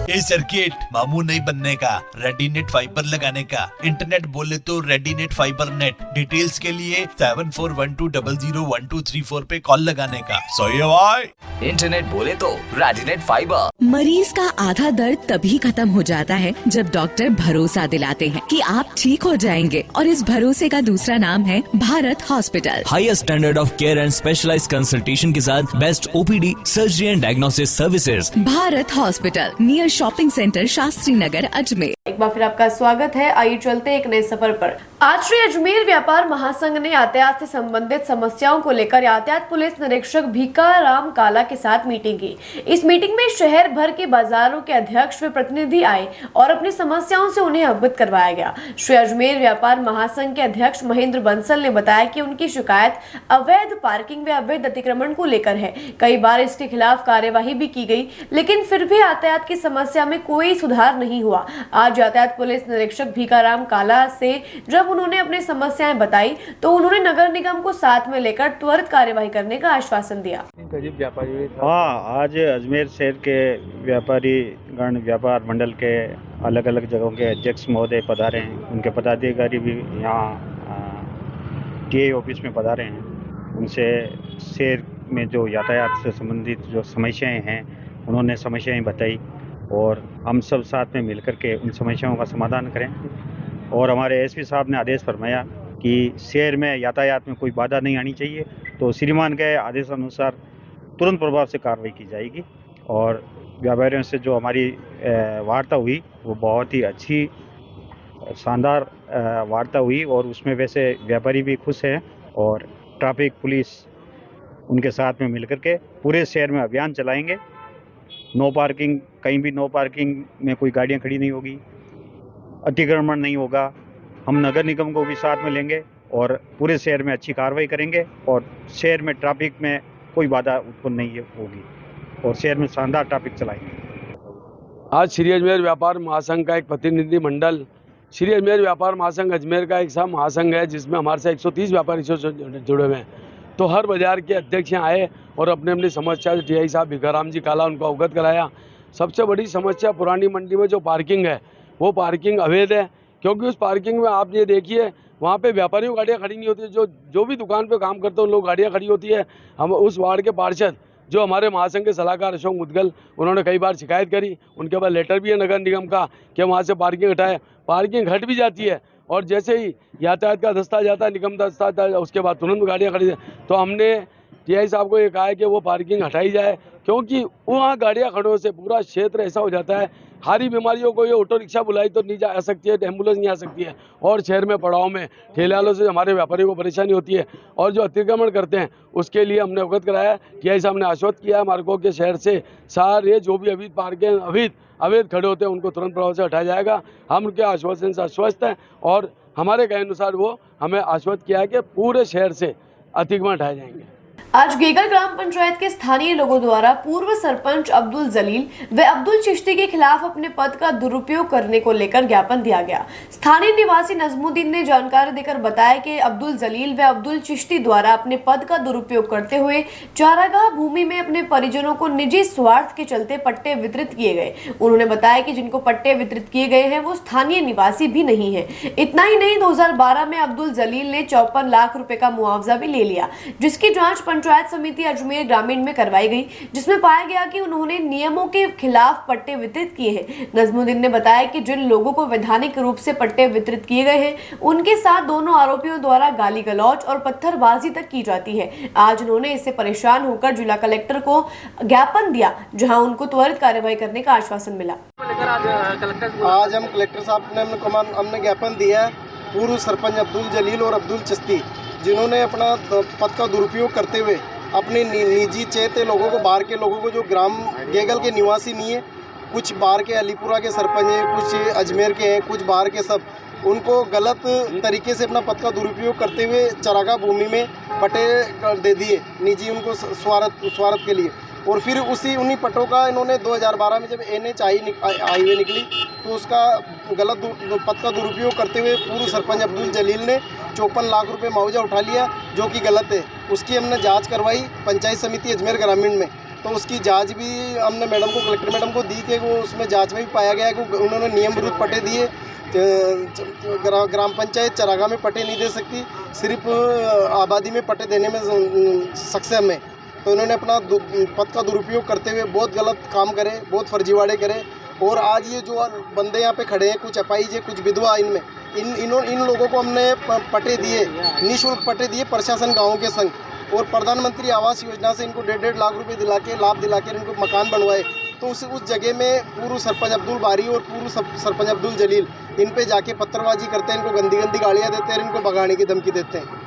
ये सर्किट मामू नहीं बनने का, रेडीनेट फाइबर लगाने का। इंटरनेट बोले तो रेडीनेट फाइबर नेट। डिटेल्स के लिए 7412001234 पे कॉल लगाने का। सही है भाई। इंटरनेट बोले तो रेडीनेट फाइबर। मरीज का आधा दर्द तभी खत्म हो जाता है जब डॉक्टर भरोसा दिलाते हैं कि आप ठीक हो जाएंगे, और इस भरोसे का दूसरा नाम है Bharat hospital. Highest standard of care and specialised consultation के साथ best OPD, surgery and diagnosis services. Bharat hospital, near shopping centre, Shastri Nagar, Ajmer. एक बार फिर आपका स्वागत है। आइए चलते एक नए सफर पर। आज श्री अजमेर व्यापार महासंघ ने यातायात से संबंधित समस्याओं को लेकर यातायात पुलिस निरीक्षक भीकाराम काला के साथ मीटिंग की। इस मीटिंग में शहर भर के बाजारों के अध्यक्ष व प्रतिनिधि आए और अपनी समस्याओं से उन्हें अवगत करवाया गया। श्री अजमेर व्यापार महासंघ के अध्यक्ष महेंद्र बंसल ने बताया कि उनकी शिकायत अवैध पार्किंग व अवैध अतिक्रमण को लेकर है। कई बार इसके खिलाफ कार्यवाही भी की गई, लेकिन फिर भी यातायात की समस्या में कोई सुधार नहीं हुआ। आज यातायात पुलिस निरीक्षक भीकाराम काला से जब उन्होंने अपनी समस्याएं बताई तो उन्होंने नगर निगम को साथ में लेकर त्वरित कार्यवाही करने का आश्वासन दिया। हाँ, आज अजमेर शहर के व्यापारी गण व्यापार मंडल के अलग अलग जगहों के अध्यक्ष महोदय पधारे हैं, उनके पदाधिकारी भी यहाँ टीआई ऑफिस में पधारे हैं। उनसे शहर में जो यातायात से संबंधित जो समस्याएं हैं उन्होंने समस्याएं बताई और हम सब साथ में मिलकर के उन समस्याओं का समाधान करें। और हमारे एसपी साहब ने आदेश फरमाया कि शहर में यातायात में कोई बाधा नहीं आनी चाहिए, तो श्रीमान के आदेशानुसार तुरंत प्रभाव से कार्रवाई की जाएगी। और व्यापारियों से जो हमारी वार्ता हुई वो बहुत ही अच्छी शानदार वार्ता हुई और उसमें वैसे व्यापारी भी खुश हैं और ट्रैफिक पुलिस उनके साथ में मिलकर के पूरे शहर में अभियान चलाएंगे। नो पार्किंग, कहीं भी नो पार्किंग में कोई गाड़ियां खड़ी नहीं होगी, अतिक्रमण नहीं होगा। हम नगर निगम को भी साथ में लेंगे और पूरे शहर में अच्छी कार्रवाई करेंगे और शहर में ट्रैफिक में कोई बाधा उत्पन्न नहीं होगी और शहर में शानदार ट्रैफिक चलाएंगे। आज श्री अजमेर व्यापार महासंघ का एक प्रतिनिधि मंडल श्री अजमेर व्यापार महासंघ अजमेर का एक सब महासंघ है जिसमें हमारे से 130 व्यापारी जुड़े हुए हैं। तो हर बाजार के अध्यक्ष यहाँ आए और अपने अपनी समस्या से टीआई साहब भिखाराम जी काला उनको अवगत कराया। सबसे बड़ी समस्या पुरानी मंडी में जो पार्किंग है वो पार्किंग अवैध है, क्योंकि उस पार्किंग में आप ये देखिए वहाँ पे व्यापारियों गाड़ियाँ खड़ी नहीं होती, जो भी दुकान पे काम करते हैं उन लोग गाड़ियाँ खड़ी होती है। हम उस वार्ड के पार्षद जो हमारे महासंघ के सलाहकार अशोक मुदगल, उन्होंने कई बार शिकायत करी, उनके पास लेटर भी है नगर निगम का कि वहाँ से पार्किंग हटाए। पार्किंग हट भी जाती है और जैसे ही यातायात का दस्ता जाता है, निगम दस्ता आता है, उसके बाद तुरंत गाड़ियाँ खड़ी। तो हमने टीआई साहब को ये कहा है कि वो पार्किंग हटाई जाए, क्योंकि वहाँ गाड़ियाँ खड़ों से पूरा क्षेत्र ऐसा हो जाता है। हारी बीमारियों को ये ऑटो रिक्शा बुलाई तो नहीं जा सकती है, एम्बुलेंस नहीं आ सकती है और शहर में पड़ाव में ठेले वालों से हमारे व्यापारियों को परेशानी होती है। और जो अतिक्रमण करते हैं उसके लिए हमने अवगत कराया। टीआई साहब ने आश्वस्त किया मार्गों के शहर से सारे जो भी अवैध पार्किंग अवैध खड़े होते हैं उनको तुरंत प्रभाव से हटाया जाएगा। हम उनके आश्वासन से आश्वस्त हैं और हमारे कहे अनुसार वो हमें आश्वस्त किया है कि पूरे शहर से अतिक्रमण हटाए जाएंगे। आज गेगल ग्राम पंचायत के स्थानीय लोगों द्वारा पूर्व सरपंच अब्दुल जलील व अब्दुल चिश्ती के खिलाफ अपने पद का दुरुपयोग करने को लेकर ज्ञापन दिया गया। स्थानीय निवासी नजमुद्दीन ने जानकारी देकर बताया कि अब्दुल जलील व अब्दुल चिश्ती द्वारा अपने पद का दुरुपयोग करते हुए चारागाह भूमि में अपने परिजनों को निजी स्वार्थ के चलते पट्टे वितरित किए गए। उन्होंने बताया कि जिनको पट्टे वितरित किए गए हैं वो स्थानीय निवासी भी नहीं है। इतना ही नहीं, 2012 में अब्दुल जलील ने 54 लाख रुपए का मुआवजा भी ले लिया, जिसकी जाँच पंचायत समिति अजमेर ग्रामीण में करवाई गई, जिसमें पाया गया कि उन्होंने नियमों के खिलाफ पट्टे वितरित किए हैं। नजमुद्दीन ने बताया कि जिन लोगों को वैधानिक रूप से पट्टे वितरित किए गए हैं उनके साथ दोनों आरोपियों द्वारा गाली गलौज और पत्थरबाजी तक की जाती है। आज उन्होंने इससे परेशान होकर जिला कलेक्टर को ज्ञापन दिया, जहां उनको त्वरित कार्रवाई करने का आश्वासन मिला। आज हम कलेक्टर साहब ने हमने ज्ञापन दिया है पूर्व सरपंच अब्दुल जलील और अब्दुल चिश्ती, जिन्होंने अपना पद का दुरुपयोग करते हुए अपने निजी चेते लोगों को, बाहर के लोगों को, जो ग्राम गेगल के निवासी नहीं है, कुछ बाहर के अलीपुरा के सरपंच हैं, कुछ अजमेर के हैं, कुछ बाहर के, सब उनको गलत तरीके से अपना पद का दुरुपयोग करते हुए चरागाह भूमि में पट्टे दे दिए निजी, उनको स्वार्थ के लिए। और फिर उन्हीं पट्टों का इन्होंने 2012 में जब NH हाईवे निकली तो उसका गलत पद का दुरुपयोग करते हुए पूर्व सरपंच अब्दुल जलील ने 54 लाख रुपए मुआवजा उठा लिया, जो कि गलत है। उसकी हमने जांच करवाई पंचायत समिति अजमेर ग्रामीण में, तो उसकी जांच भी हमने मैडम को, कलेक्टर मैडम को दी कि वो उसमें जांच में भी पाया गया कि उन्होंने नियम विरुद्ध पट्टे दिए। ग्राम पंचायत चरागाह में पट्टे नहीं दे सकती, सिर्फ आबादी में पट्टे देने में सक्षम है। तो इन्होंने अपना पद का दुरुपयोग करते हुए बहुत गलत काम करे, बहुत फर्जीवाड़े करे। और आज ये जो बंदे यहाँ पे खड़े हैं, कुछ अपाहिज है, कुछ विधवा, इनमें इन लोगों को हमने पट्टे दिए, निःशुल्क पट्टे दिए प्रशासन गाँव के संग, और प्रधानमंत्री आवास योजना से इनको 1.5 लाख रुपए दिला के, लाभ दिला के इनको मकान बनवाए। तो उस जगह में पूर्व सरपंच अब्दुल बारी और पूर्व सरपंच अब्दुल जलील इन पे जाके पत्थरबाजी करते हैं, इनको गंदी गालियाँ देते हैं, इनको भगाने की धमकी देते हैं।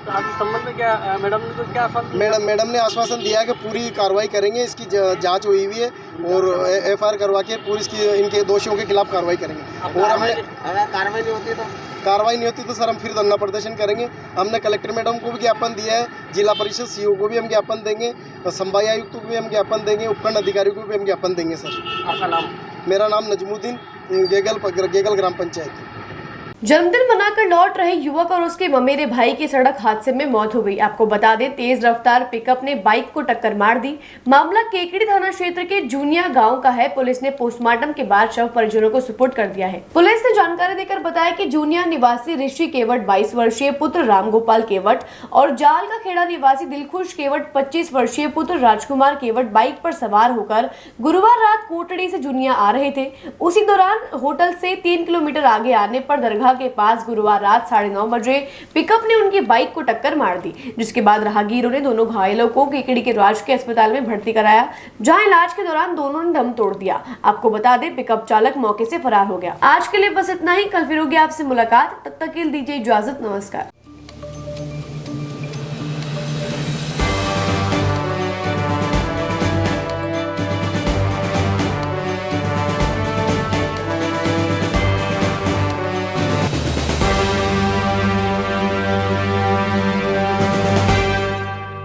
तो आज इस संबंध में क्या मैडम ने क्या आश्वासन? मैडम ने आश्वासन दिया है कि पूरी कार्रवाई करेंगे, इसकी जांच हुई हुई है और FIR करवा के पूरी इसकी इनके दोषियों के खिलाफ कार्रवाई करेंगे। और हमने कार्रवाई नहीं होती तो सर हम फिर धरना प्रदर्शन करेंगे। हमने कलेक्टर मैडम को भी ज्ञापन दिया है, जिला परिषद CO को भी हम ज्ञापन देंगे, संभाई आयुक्त को भी हम ज्ञापन देंगे, उपखंड अधिकारी को भी हम ज्ञापन देंगे। सर आपका नाम? मेरा नाम नजमुद्दीन, गेगल ग्राम पंचायत। जन्मदिन मनाकर लौट रहे युवक और उसके ममेरे भाई की सड़क हादसे में मौत हो गई। आपको बता दें, तेज रफ्तार पिकअप ने बाइक को टक्कर मार दी। मामला केकड़ी थाना क्षेत्र के जूनिया गांव का है। पुलिस ने पोस्टमार्टम के बाद शव परिजनों को सुपुर्द कर दिया है। पुलिस ने जानकारी देकर बताया कि जूनिया निवासी ऋषि केवट 22 वर्षीय पुत्र रामगोपाल केवट और जाल का खेड़ा निवासी दिलखुश केवट 25 वर्षीय पुत्र राजकुमार केवट बाइक पर सवार होकर गुरुवार रात कोटड़ी से जूनिया आ रहे थे। उसी दौरान होटल से 3 किलोमीटर आगे आने पर दरगाह के पास गुरुवार रात 9:30 बजे पिकअप ने उनकी बाइक को टक्कर मार दी, जिसके बाद राहगीरों ने दोनों घायलों को केकड़ी के राजकीय अस्पताल में भर्ती कराया, जहां इलाज के दौरान दोनों ने दम तोड़ दिया। आपको बता दें, पिकअप चालक मौके से फरार हो गया। आज के लिए बस इतना ही। कल फिर होगी आपसे मुलाकात, तब तक के लिए दीजिए इजाजत। नमस्कार।